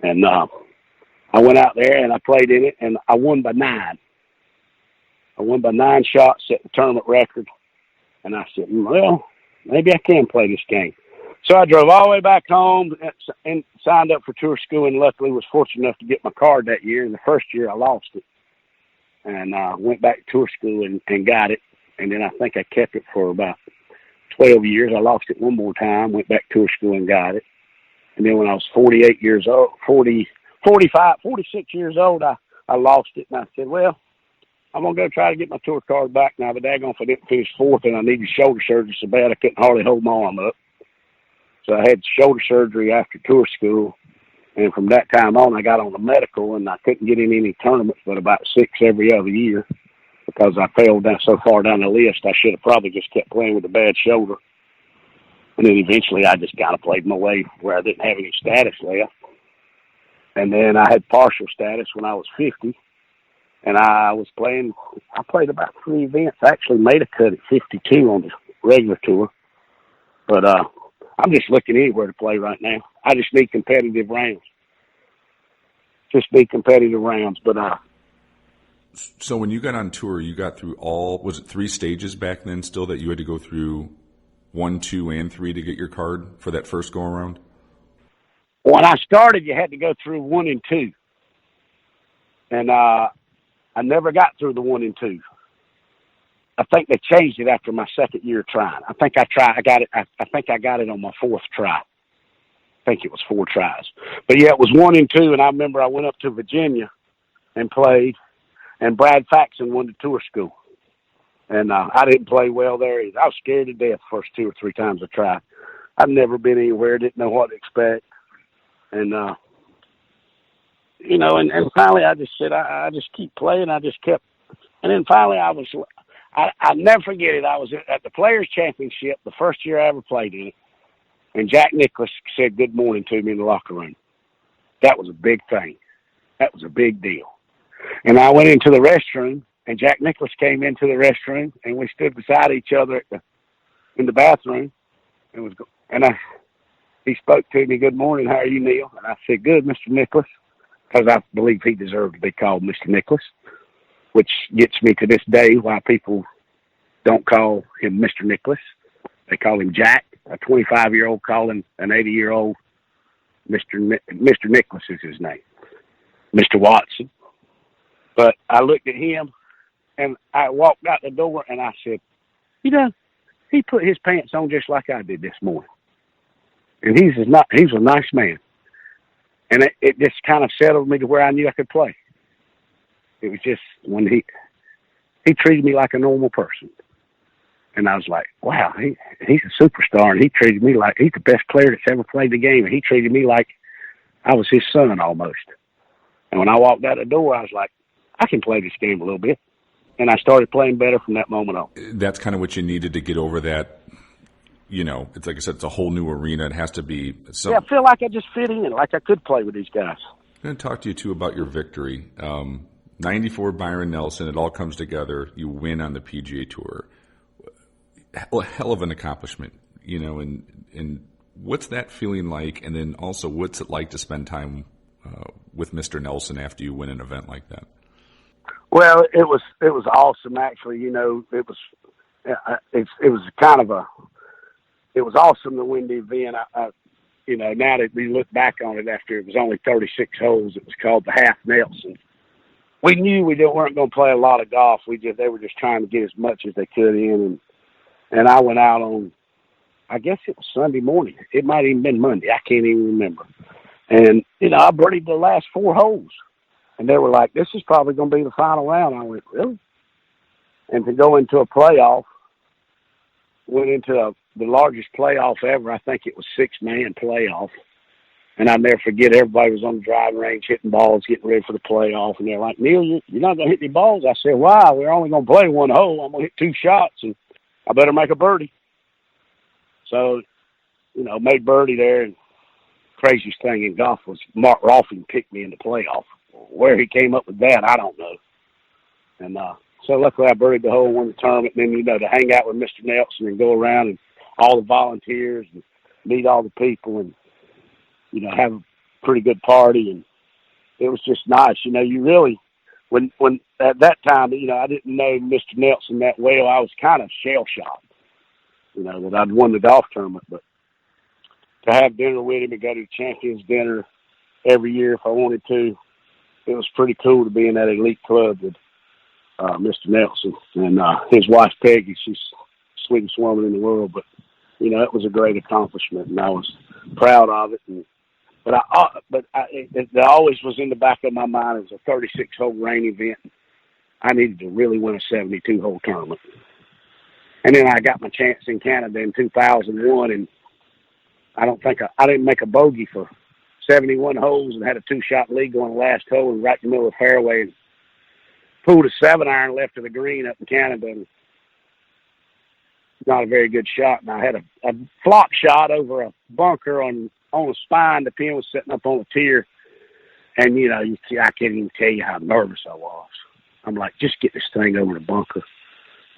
And I went out there, and I played in it, and I won by 9. I won by 9 shots, set the tournament record. And I said, well, maybe I can play this game. So I drove all the way back home and signed up for tour school, and luckily was fortunate enough to get my card that year. And the first year I lost it. And went back to tour school and got it. And then I think I kept it for about 12 years. I lost it one more time, went back to tour school and got it. And then when I was 46 years old, I lost it. And I said, well, I'm going to go try to get my tour card back now. But daggone if I didn't finish fourth, and I needed shoulder surgery so bad I couldn't hardly hold my arm up. So I had shoulder surgery after tour school. And from that time on, I got on the medical, and I couldn't get in any tournaments but about 6 every other year because I fell down so far down the list. I should have probably just kept playing with a bad shoulder. And then eventually I just kind of played my way where I didn't have any status left. And then I had partial status when I was 50. And I played about 3 events. I actually made a cut at 52 on the regular tour. But I'm just looking anywhere to play right now. I just need competitive rounds. Just need competitive rounds. But so when you got on tour, you got through was it 3 stages back then still that you had to go through 1, 2, and 3 to get your card for that first go around? When I started, you had to go through 1 and 2. And I never got through the 1 and 2. I think they changed it after my second year trying. I think I got it. I think I got it on my 4th try. I think it was 4 tries. But yeah, it was 1 and 2. And I remember I went up to Virginia and played, and Brad Faxon won the tour school. And I didn't play well there either. I was scared to death the first 2 or 3 times I tried. I've never been anywhere, didn't know what to expect. And, and finally I just said, I just keep playing. I just kept, and then finally I'll never forget it. I was at the Players Championship the first year I ever played in it, and Jack Nicklaus said good morning to me in the locker room. That was a big thing. That was a big deal. And I went into the restroom, and Jack Nicklaus came into the restroom, and we stood beside each other in the bathroom. He spoke to me, good morning, how are you, Neal? And I said, good, Mr. Nicklaus, because I believe he deserved to be called Mr. Nicklaus, which gets me to this day why people don't call him Mr. Nicklaus. They call him Jack. A 25-year-old call him an 80-year-old Mr. Nicklaus is his name, Mr. Watson. But I looked at him, and I walked out the door, and I said, he put his pants on just like I did this morning. And he's a nice man. And it just kind of settled me to where I knew I could play. It was just when he treated me like a normal person. And I was like, wow, he's a superstar, and he treated me like he's the best player that's ever played the game. And he treated me like I was his son almost. And when I walked out the door, I was like, I can play this game a little bit. And I started playing better from that moment on. That's kind of what you needed to get over that. It's like I said, it's a whole new arena. It has to be. Yeah, I feel like I just fit in, like I could play with these guys. I'm going to talk to you, too, about your victory. 94 Byron Nelson, it all comes together. You win on the PGA Tour. A hell of an accomplishment, and what's that feeling like? And then also, what's it like to spend time with Mr. Nelson after you win an event like that? Well, it was awesome, actually. It was it was awesome to win the event. Now that we look back on it after it was only 36 holes, it was called the Half Nelson. We knew we weren't going to play a lot of golf. They were just trying to get as much as they could in, and I went out on, I guess it was Sunday morning. It might have even been Monday. I can't even remember. And I birdied the last 4 holes, and they were like, "This is probably going to be the final round." I went, "Really?" And to go into a playoff, went into the largest playoff ever. I think it was 6-man playoff. And I'll never forget, everybody was on the driving range hitting balls, getting ready for the playoff. And they're like, "Neal, you're not going to hit any balls?" I said, "Why? We're only going to play 1 hole. I'm going to hit 2 shots, and I better make a birdie." So, made birdie there. And craziest thing in golf was Mark Rolfing picked me in the playoff. Where he came up with that, I don't know. And so luckily I birdied the hole, won the tournament. And then, to hang out with Mr. Nelson and go around and all the volunteers and meet all the people and, have a pretty good party. And it was just nice. You really, when at that time, I didn't know Mr. Nelson that well. I was kind of shell-shocked, that I'd won the golf tournament. But to have dinner with him and go to Champions Dinner every year if I wanted to, it was pretty cool to be in that elite club with Mr. Nelson. And his wife, Peggy, she's the sweetest woman in the world. But, it was a great accomplishment, and I was proud of it. But it always was in the back of my mind. It was a 36-hole rain event. I needed to really win a 72-hole tournament. And then I got my chance in Canada in 2001, and I didn't make a bogey for 71 holes and had a 2-shot lead on the last hole and right in the middle of the fairway and pulled a 7-iron left of the green up in Canada. And not a very good shot. And I had a flop shot over a bunker on a spine. The pin was sitting up on a tier. And, you see, I can't even tell you how nervous I was. I'm like, just get this thing over the bunker.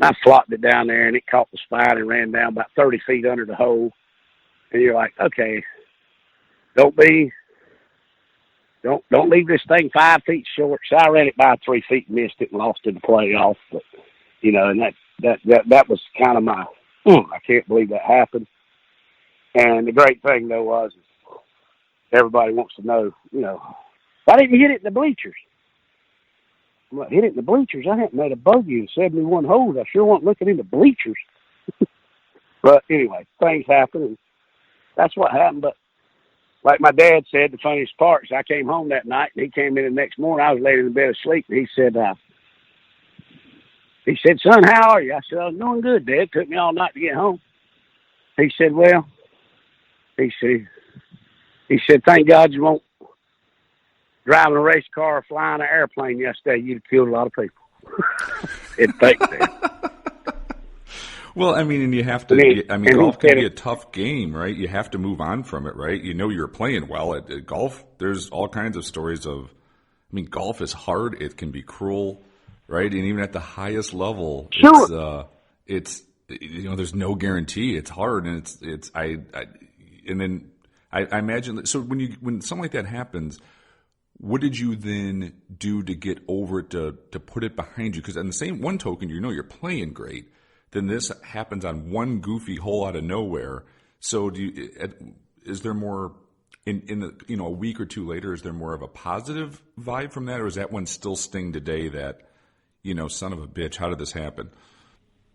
And I flopped it down there, and it caught the spine and ran down about 30 feet under the hole. And you're like, okay, don't leave this thing 5 feet short. So I ran it by 3 feet, missed it, and lost in the playoff. But, and that was kind of my, I can't believe that happened. And the great thing, though, was everybody wants to know, why didn't you hit it in the bleachers? I'm like, hit it in the bleachers? I hadn't made a bogey in 71 holes. I sure wasn't looking in the bleachers. But anyway, things happen, and that's what happened. But like my dad said, the funniest part is I came home that night, and he came in the next morning. I was laying in the bed asleep, and he said, "Son, how are you?" I said, "I was doing good, Dad. It took me all night to get home." He said, "Well," he said, "Thank God you won't driving a race car or flying an airplane yesterday. You'd have killed a lot of people." It thanks that. Well, I mean, and you have to. Golf can be a tough game, right? You have to move on from it, right? You know, you're playing well at golf. There's all kinds of stories of. I mean, golf is hard. It can be cruel, right? And even at the highest level, sure. It's there's no guarantee. It's hard, and I imagine. So when something like that happens, what did you then do to get over it, to put it behind you? Because on the same one token, you're playing great. Then this happens on one goofy hole out of nowhere. So is there more in a week or two later? Is there more of a positive vibe from that, or is that one still sting today? That son of a bitch, how did this happen?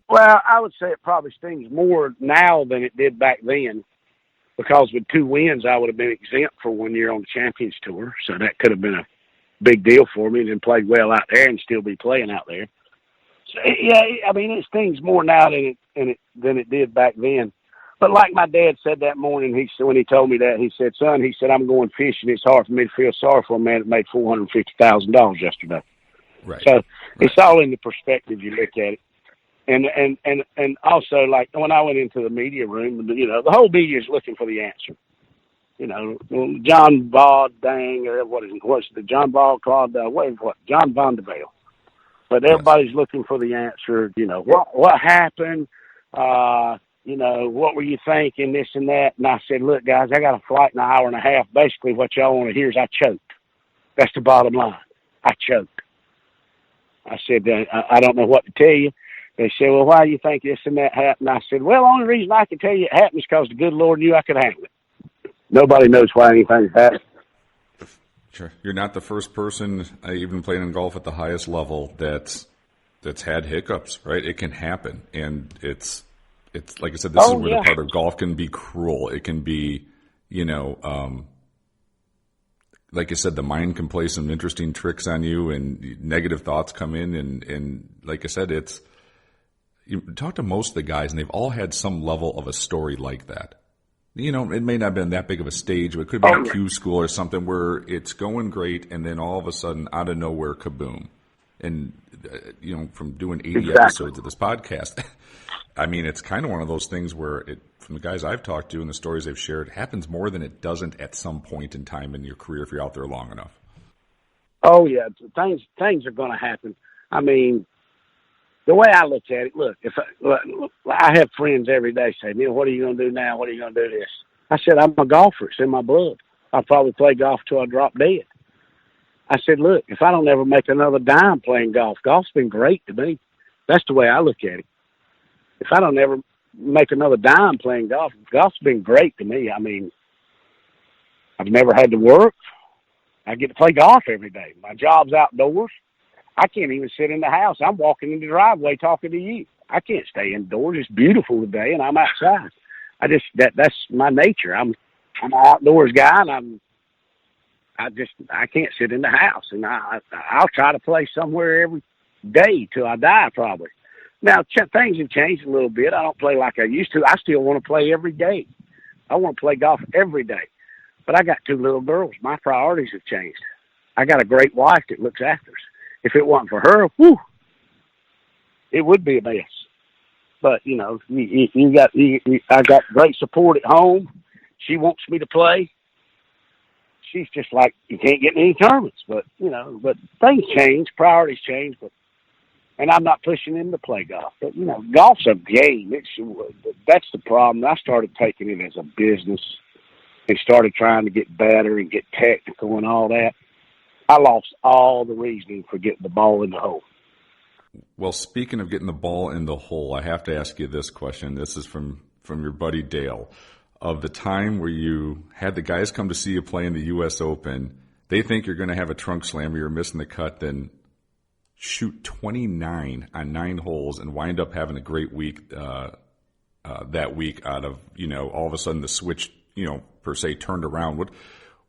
Well, I would say it probably stings more now than it did back then, because with 2 wins, I would have been exempt for 1 year on the Champions Tour. So that could have been a big deal for me, and then played well out there and still be playing out there. So, yeah, I mean, it stings more now than it did back then. But like my dad said that morning, when he told me that, he said, "Son," he said, "I'm going fishing. It's hard for me to feel sorry for a man that made $450,000 yesterday." Right. So it's all in the perspective you look at it. And also, like, when I went into the media room, the whole media is looking for the answer. John Vauldang, or what's the John Vauldang, John Vondervale. But everybody's looking for the answer. What happened? What were you thinking? This and that. And I said, "Look, guys, I got a flight in an hour and a half. Basically, what y'all want to hear is I choked. That's the bottom line. I choked." I said, "I don't know what to tell you." They said, "Well, why do you think this and that happened?" I said, "Well, the only reason I can tell you it happened is because the good Lord knew I could handle it. Nobody knows why anything's happened." Sure. You're not the first person, even playing in golf at the highest level, that's had hiccups, right? It can happen. And it's like I said, this is where the part of golf can be cruel. It can be, like I said, the mind can play some interesting tricks on you, and negative thoughts come in. And like I said, you talk to most of the guys, and they've all had some level of a story like that. It may not have been that big of a stage, but it could have been a Q school or something where it's going great, and then all of a sudden, out of nowhere, kaboom. And, from doing 80 episodes of this podcast, I mean, it's kind of one of those things where from the guys I've talked to and the stories they've shared, it happens more than it doesn't at some point in time in your career if you're out there long enough. Oh, yeah. Things are going to happen. I mean, the way I look at it, look, I have friends every day say, "What are you going to do now? What are you going to do this?" I said, "I'm a golfer. It's in my blood. I'll probably play golf till I drop dead." I said, "Look, if I don't ever make another dime playing golf, golf's been great to me." That's the way I look at it. If I don't ever make another dime playing golf, golf's been great to me. I mean, I've never had to work. I get to play golf every day. My job's outdoors. I can't even sit in the house. I'm walking in the driveway talking to you. I can't stay indoors. It's beautiful today, and I'm outside. That's my nature. I'm an outdoors guy, and I can't sit in the house, and I'll try to play somewhere every day till I die, probably. Now things have changed a little bit. I don't play like I used to. I still want to play every day. I want to play golf every day, but I got 2 little girls. My priorities have changed. I got a great wife that looks after us. If it wasn't for her, it would be a mess. But I got great support at home. She wants me to play. She's just like, you can't get in any tournaments, but things change, priorities change. And I'm not pushing him to play golf, but golf's a game. That's the problem. I started taking it as a business and started trying to get better and get technical and all that. I lost all the reasoning for getting the ball in the hole. Well, speaking of getting the ball in the hole, I have to ask you this question. This is from your buddy Dale. Of the time where you had the guys come to see you play in the U.S. Open, they think you're going to have a trunk slam or you're missing the cut, then shoot 29 on 9 holes and wind up having a great week that week out of, all of a sudden the switch, per se, turned around.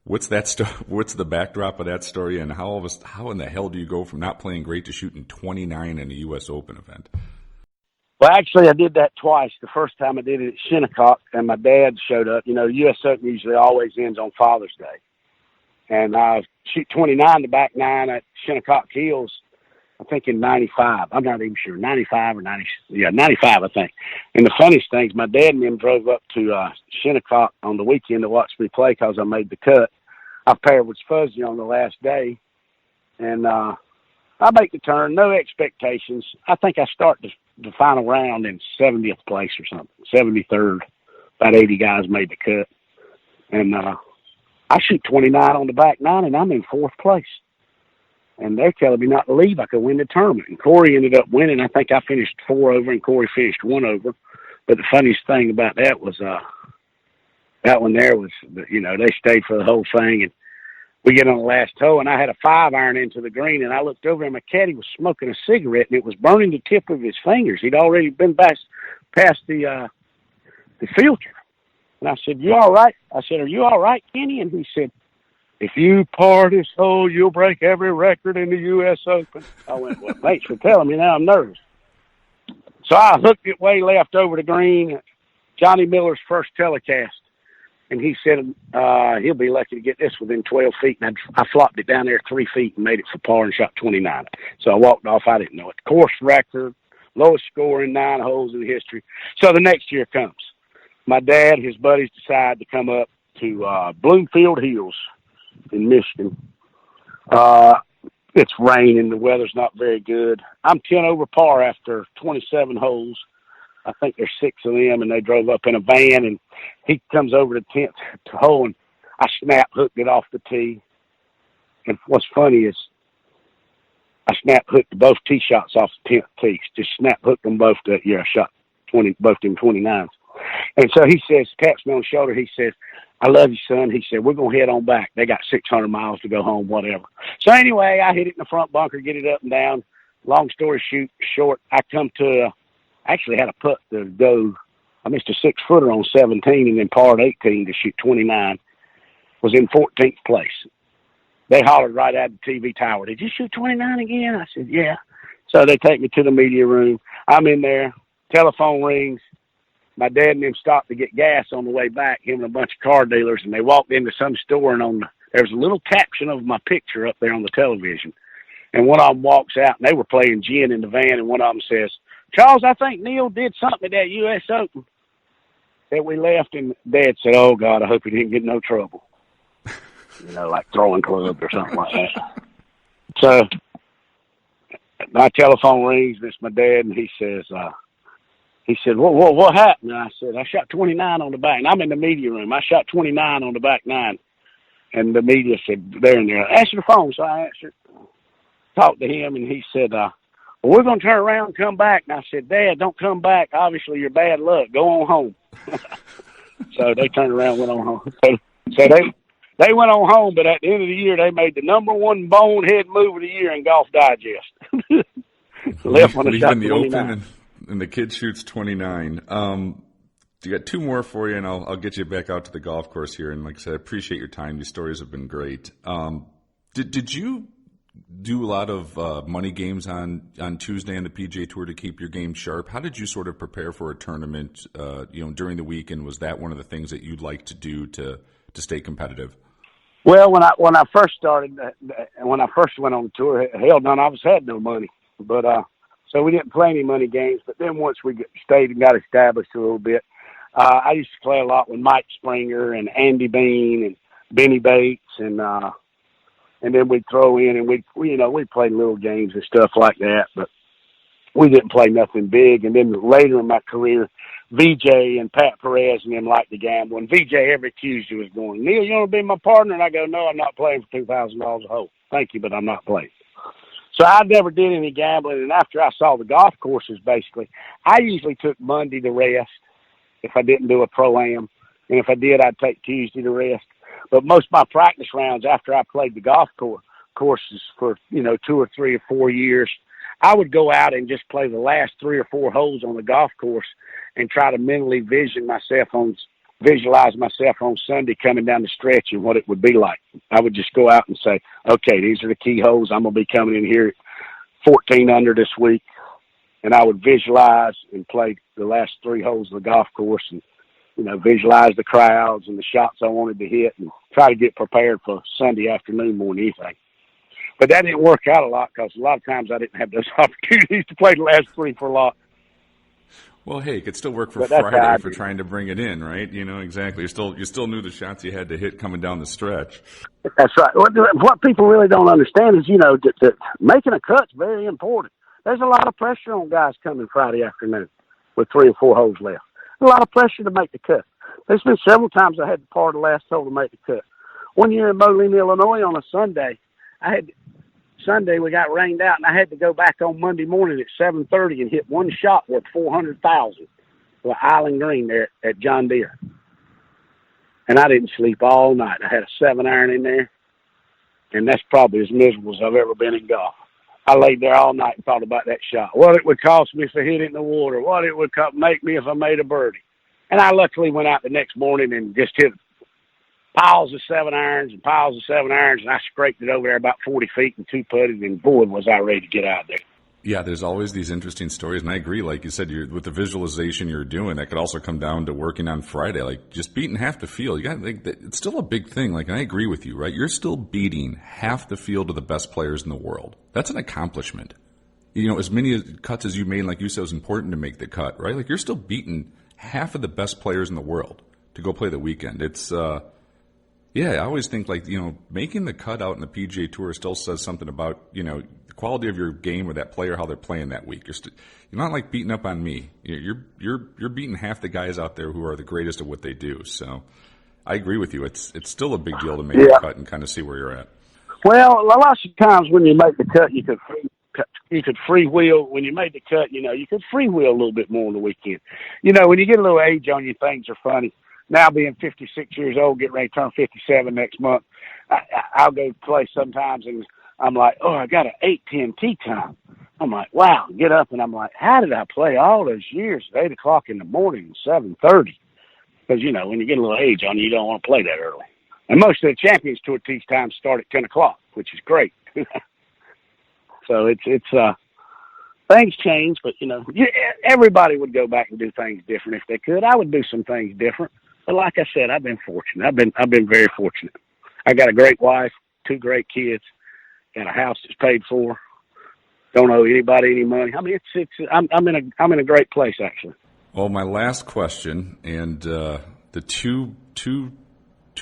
What's that what's the backdrop of that story, and how in the hell do you go from not playing great to shooting 29 in a U.S. Open event? Well, actually, I did that twice. The first time I did it at Shinnecock, and my dad showed up. The U.S. Open usually always ends on Father's Day. And I shoot 29 the back 9 at Shinnecock Hills. I think in 95. I'm not even sure. 95 or 90. Yeah, 95, I think. And the funniest thing is my dad and them drove up to Shinnecock on the weekend to watch me play because I made the cut. Our pair was fuzzy on the last day. And I make the turn, no expectations. I think I start the final round in 70th place or something, 73rd. About 80 guys made the cut. And I shoot 29 on the back nine, and I'm in 4th place. And they're telling me not to leave. I could win the tournament. And Corey ended up winning. I think I finished 4 over, and Corey finished 1 over. But the funniest thing about that was that one there was, they stayed for the whole thing. And we get on the last hole, and I had a 5-iron into the green, and I looked over, and my caddy was smoking a cigarette, and it was burning the tip of his fingers. He'd already been past the filter. And I said, "You all right?" I said, "Are you all right, Kenny?" And he said, "If you par this hole, you'll break every record in the U.S. Open." I went, "Well, thanks for telling me. Now I'm nervous." So I hooked it way left over the green, Johnny Miller's first telecast. And he said he'll be lucky to get this within 12 feet. And I flopped it down there 3 feet and made it for par and shot 29. So I walked off. I didn't know it. Course record, lowest score in 9 holes in history. So the next year comes. My dad, his buddies decide to come up to Bloomfield Hills in Michigan. It's raining. The weather's not very good. I'm 10 over par after 27 holes. I think there's 6 of them, and they drove up in a van, and he comes over to 10th hole, and I snap hooked it off the tee. And what's funny is I snap hooked both tee shots off the 10th tee. Just snap hooked them both. I shot both them 29s. And so he says, taps me on the shoulder. He says, "I love you, son." He said, "We're going to head on back. They got 600 miles to go home, whatever." So anyway, I hit it in the front bunker, get it up and down. Long story short, I come to actually had a putt to go. I missed a 6-footer on 17 and then parred 18 to shoot 29. Was in 14th place. They hollered right at the TV tower, "Did you shoot 29 again?" I said, "Yeah." So they take me to the media room. I'm in there. Telephone rings. My dad and them stopped to get gas on the way back, him and a bunch of car dealers, and they walked into some store, and there was a little caption of my picture up there on the television. And one of them walks out, and they were playing gin in the van, and one of them says, "Charles, I think Neal did something at that U.S. Open." That we left, and Dad said, "Oh, God, I hope he didn't get in no trouble." Like throwing clubs or something like that. So my telephone rings, and it's my dad, and he said, what happened? And I said, "I shot 29 on the back." And I'm in the media room. I shot 29 on the back nine. And the media said, "There and there. Answer the phone." So I answered, talked to him, and he said, "Well, we're going to turn around and come back." And I said, "Dad, don't come back. Obviously, you're bad luck. Go on home." So they turned around and went on home. So they went on home, but at the end of the year, they made the #1 bonehead move of the year in Golf Digest. Left when I shot 29. Open and the kid shoots 29. You got 2 more for you, and I'll get you back out to the golf course here. And like I said, I appreciate your time. These stories have been great. Did you do a lot of money games on Tuesday on the PGA Tour to keep your game sharp? How did you sort of prepare for a tournament, during the week? And was that one of the things that you'd like to do to stay competitive? Well, when I first started, when I first went on the tour, hell, none of us had no money, but so we didn't play any money games. But then once we stayed and got established a little bit, I used to play a lot with Mike Springer and Andy Bean and Benny Bates, and then we'd throw in and we played little games and stuff like that, but we didn't play nothing big. And then later in my career, VJ and Pat Perez and them liked to gamble. And VJ every Tuesday was going, "Neal, you want to be my partner?" And I go, "No, I'm not playing for $2,000 a hole. Thank you, but I'm not playing." So I never did any gambling. And after I saw the golf courses, basically, I usually took Monday to rest if I didn't do a pro-am. And if I did, I'd take Tuesday to rest. But most of my practice rounds after I played the golf courses for, 2 or 3 or 4 years, I would go out and just play the last 3 or 4 holes on the golf course and try to mentally visualize myself on Sunday coming down the stretch and what it would be like. I would just go out and say, "Okay, these are the key holes. I'm going to be coming in here 14 under this week." And I would visualize and play the last 3 holes of the golf course and, visualize the crowds and the shots I wanted to hit and try to get prepared for Sunday afternoon more than anything. But that didn't work out a lot because a lot of times I didn't have those opportunities to play the last three for a lot. Well, hey, it could still work for But that's how I Friday for do. trying to bring it in, right? You know, exactly. You still knew the shots you had to hit coming down the stretch. That's right. What people really don't understand is, that making a cut's very important. There's a lot of pressure on guys coming Friday afternoon with 3 or 4 holes left. A lot of pressure to make the cut. There's been several times I had to par the last hole to make the cut. One year in Moline, Illinois on a Sunday, we got rained out, and I had to go back on Monday morning at 7:30 and hit one shot worth $400,000 to an island green there at John Deere. And I didn't sleep all night. I had a 7-iron in there, and that's probably as miserable as I've ever been in golf. I laid there all night and thought about that shot. What it would cost me if I hit it in the water. What it would make me if I made a birdie. And I luckily went out the next morning and just hit piles of 7-irons and piles of 7-irons, and I scraped it over there about 40 feet and 2-putted, and boy, was I ready to get out there. Yeah, there's always these interesting stories, and I agree. Like you said, with the visualization you're doing, that could also come down to working on Friday, like just beating half the field. You got it's still a big thing. Like, and I agree with you, right? You're still beating half the field of the best players in the world. That's an accomplishment. You know, as many cuts as you made, like you said, it was important to make the cut, right? Like, you're still beating half of the best players in the world to go play the weekend. It's yeah, I always think, like, making the cut out in the PGA Tour still says something about, the quality of your game or that player, how they're playing that week. You're not like beating up on me. You're beating half the guys out there who are the greatest at what they do. So I agree with you. It's still a big deal to make the cut and kind of see where you're at. Well, lots of times when you make the cut, you could freewheel. When you made the cut, you could freewheel a little bit more on the weekend. When you get a little age on you, things are funny. Now being 56 years old, getting ready to turn 57 next month, I'll go play sometimes and I'm like, oh, I got an 8:10 tee time. I'm like, wow, get up. And I'm like, how did I play all those years at 8 o'clock in the morning, 7:30? Because, when you get a little age on you, you don't want to play that early. And most of the Champions Tour tee times start at 10 o'clock, which is great. So it's things change, but, everybody would go back and do things different if they could. I would do some things different. But like I said, I've been fortunate. I've been very fortunate. I got a great wife, 2 great kids, got a house that's paid for. Don't owe anybody any money. I mean, I'm in a great place, actually. Well, my last question, and the two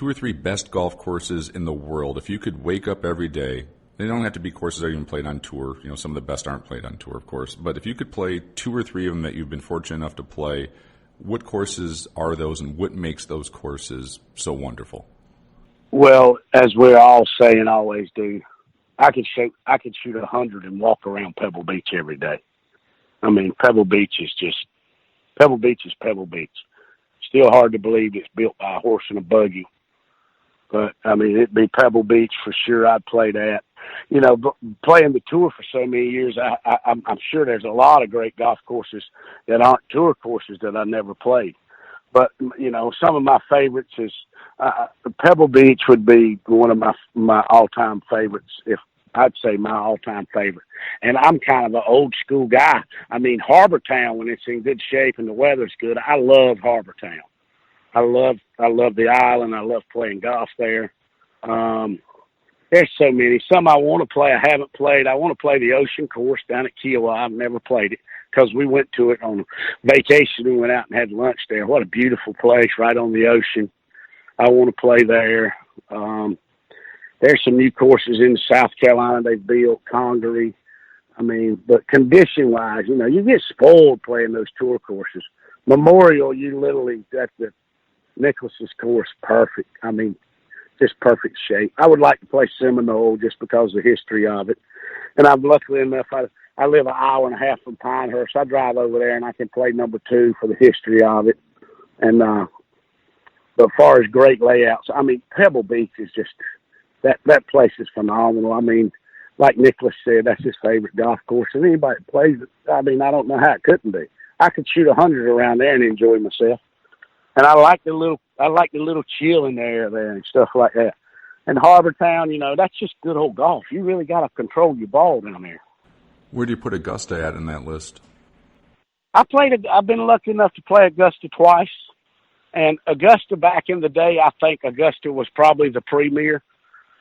or three best golf courses in the world. If you could wake up every day, they don't have to be courses that are even played on tour. Some of the best aren't played on tour, of course. But if you could play 2 or 3 of them that you've been fortunate enough to play, what courses are those, and what makes those courses so wonderful? Well, as we're all saying, always do, I could shoot 100 and walk around Pebble Beach every day. I mean, Pebble Beach is Pebble Beach. Still hard to believe it's built by a horse and a buggy. But, I mean, it'd be Pebble Beach for sure. I'd play that. Playing the tour for so many years, I'm sure there's a lot of great golf courses that aren't tour courses that I never played. But, some of my favorites is Pebble Beach would be one of my all-time favorites, if I'd say my all-time favorite. And I'm kind of an old-school guy. I mean, Harbor Town, when it's in good shape and the weather's good, I love Harbor Town. I love the island. I love playing golf there. There's so many. Some I want to play, I haven't played. I want to play the Ocean Course down at Kiowa. I've never played it because we went to it on vacation. We went out and had lunch there. What a beautiful place right on the ocean. I want to play there. There's some new courses in South Carolina they've built, Congaree. I mean, but condition-wise, you get spoiled playing those tour courses. Memorial, that's the Nicklaus's course, perfect. I mean, just perfect shape. I would like to play Seminole just because of the history of it. And I'm luckily enough, I live an hour and a half from Pinehurst. I drive over there and I can play number 2 for the history of it. And, but as far as great layouts, I mean, Pebble Beach is just, that place is phenomenal. I mean, like Nicklaus said, that's his favorite golf course. And anybody that plays it, I mean, I don't know how it couldn't be. I could shoot 100 around there and enjoy myself. And I like the little chill in the air there and stuff like that. And Harbor Town, that's just good old golf. You really got to control your ball down there. Where do you put Augusta at in that list? I've been lucky enough to play Augusta twice. And Augusta back in the day, I think Augusta was probably the premier.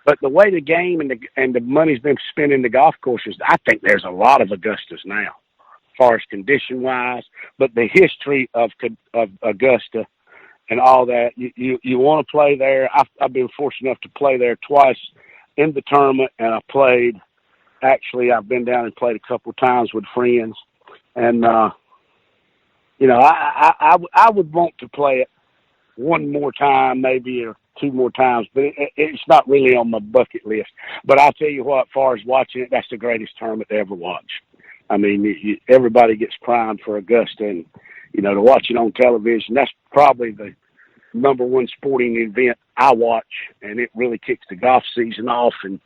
But the way the game and the money's been spent in the golf courses, I think there's a lot of Augustas now, as far as condition wise. But the history of Augusta and all that, you want to play there. I've been fortunate enough to play there twice in the tournament, and I played. Actually, I've been down and played a couple of times with friends, and you know, I would want to play it one more time, maybe, or two more times, but it's not really on my bucket list. But I'll tell you what, as far as watching it, that's the greatest tournament to ever watch. I mean, everybody gets primed for Augusta, and, you know, to watch it on television, that's probably the number one sporting event I watch, and it really kicks the golf season off, and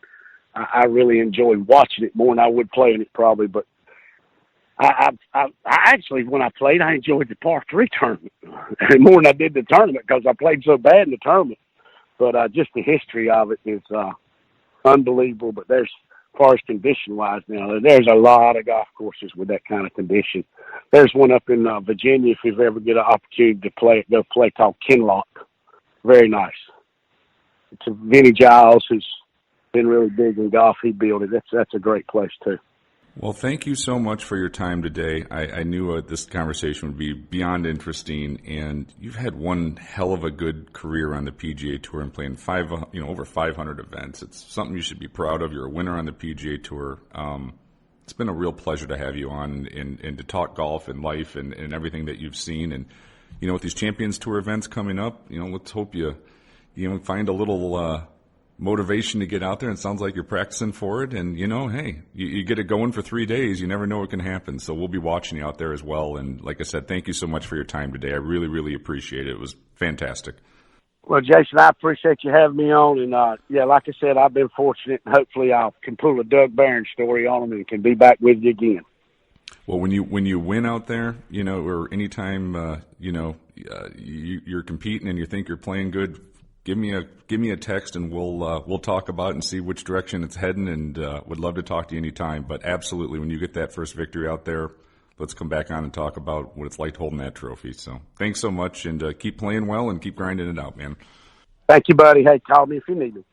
I really enjoy watching it more than I would playing it probably. But I actually, when I played, I enjoyed the par 3 tournament more than I did the tournament because I played so bad in the tournament. But just the history of it is unbelievable. But as far as condition-wise now, there's a lot of golf courses with that kind of condition. There's one up in Virginia, if you've ever get an opportunity to go play, called Kinloch. Very nice. It's a Vinnie Giles, who's been really big in golf. He built it. That's a great place, too. Well, thank you so much for your time today. I knew this conversation would be beyond interesting, and you've had one hell of a good career on the PGA Tour and playing over 500 events. It's something you should be proud of. You're a winner on the PGA Tour. It's been a real pleasure to have you on and to talk golf and life and everything that you've seen. And, you know, with these Champions Tour events coming up, you know, let's hope you find a little motivation to get out there. It sounds like you're practicing for it, and hey, you get it going for 3 days. You never know what can happen. So we'll be watching you out there as well. And like I said, thank you so much for your time today. I really, really appreciate it. It was fantastic. Well, Jason, I appreciate you having me on. And like I said, I've been fortunate, and hopefully I can pull a Doug Barron story on them and can be back with you again. Well, when you win out there, or anytime you're competing and you think you're playing good, give me a text, and we'll talk about it and see which direction it's heading, and would love to talk to you anytime. But absolutely, when you get that first victory out there, let's come back on and talk about what it's like holding that trophy. So thanks so much, and keep playing well and keep grinding it out, man. Thank you, buddy. Hey, call me if you need me.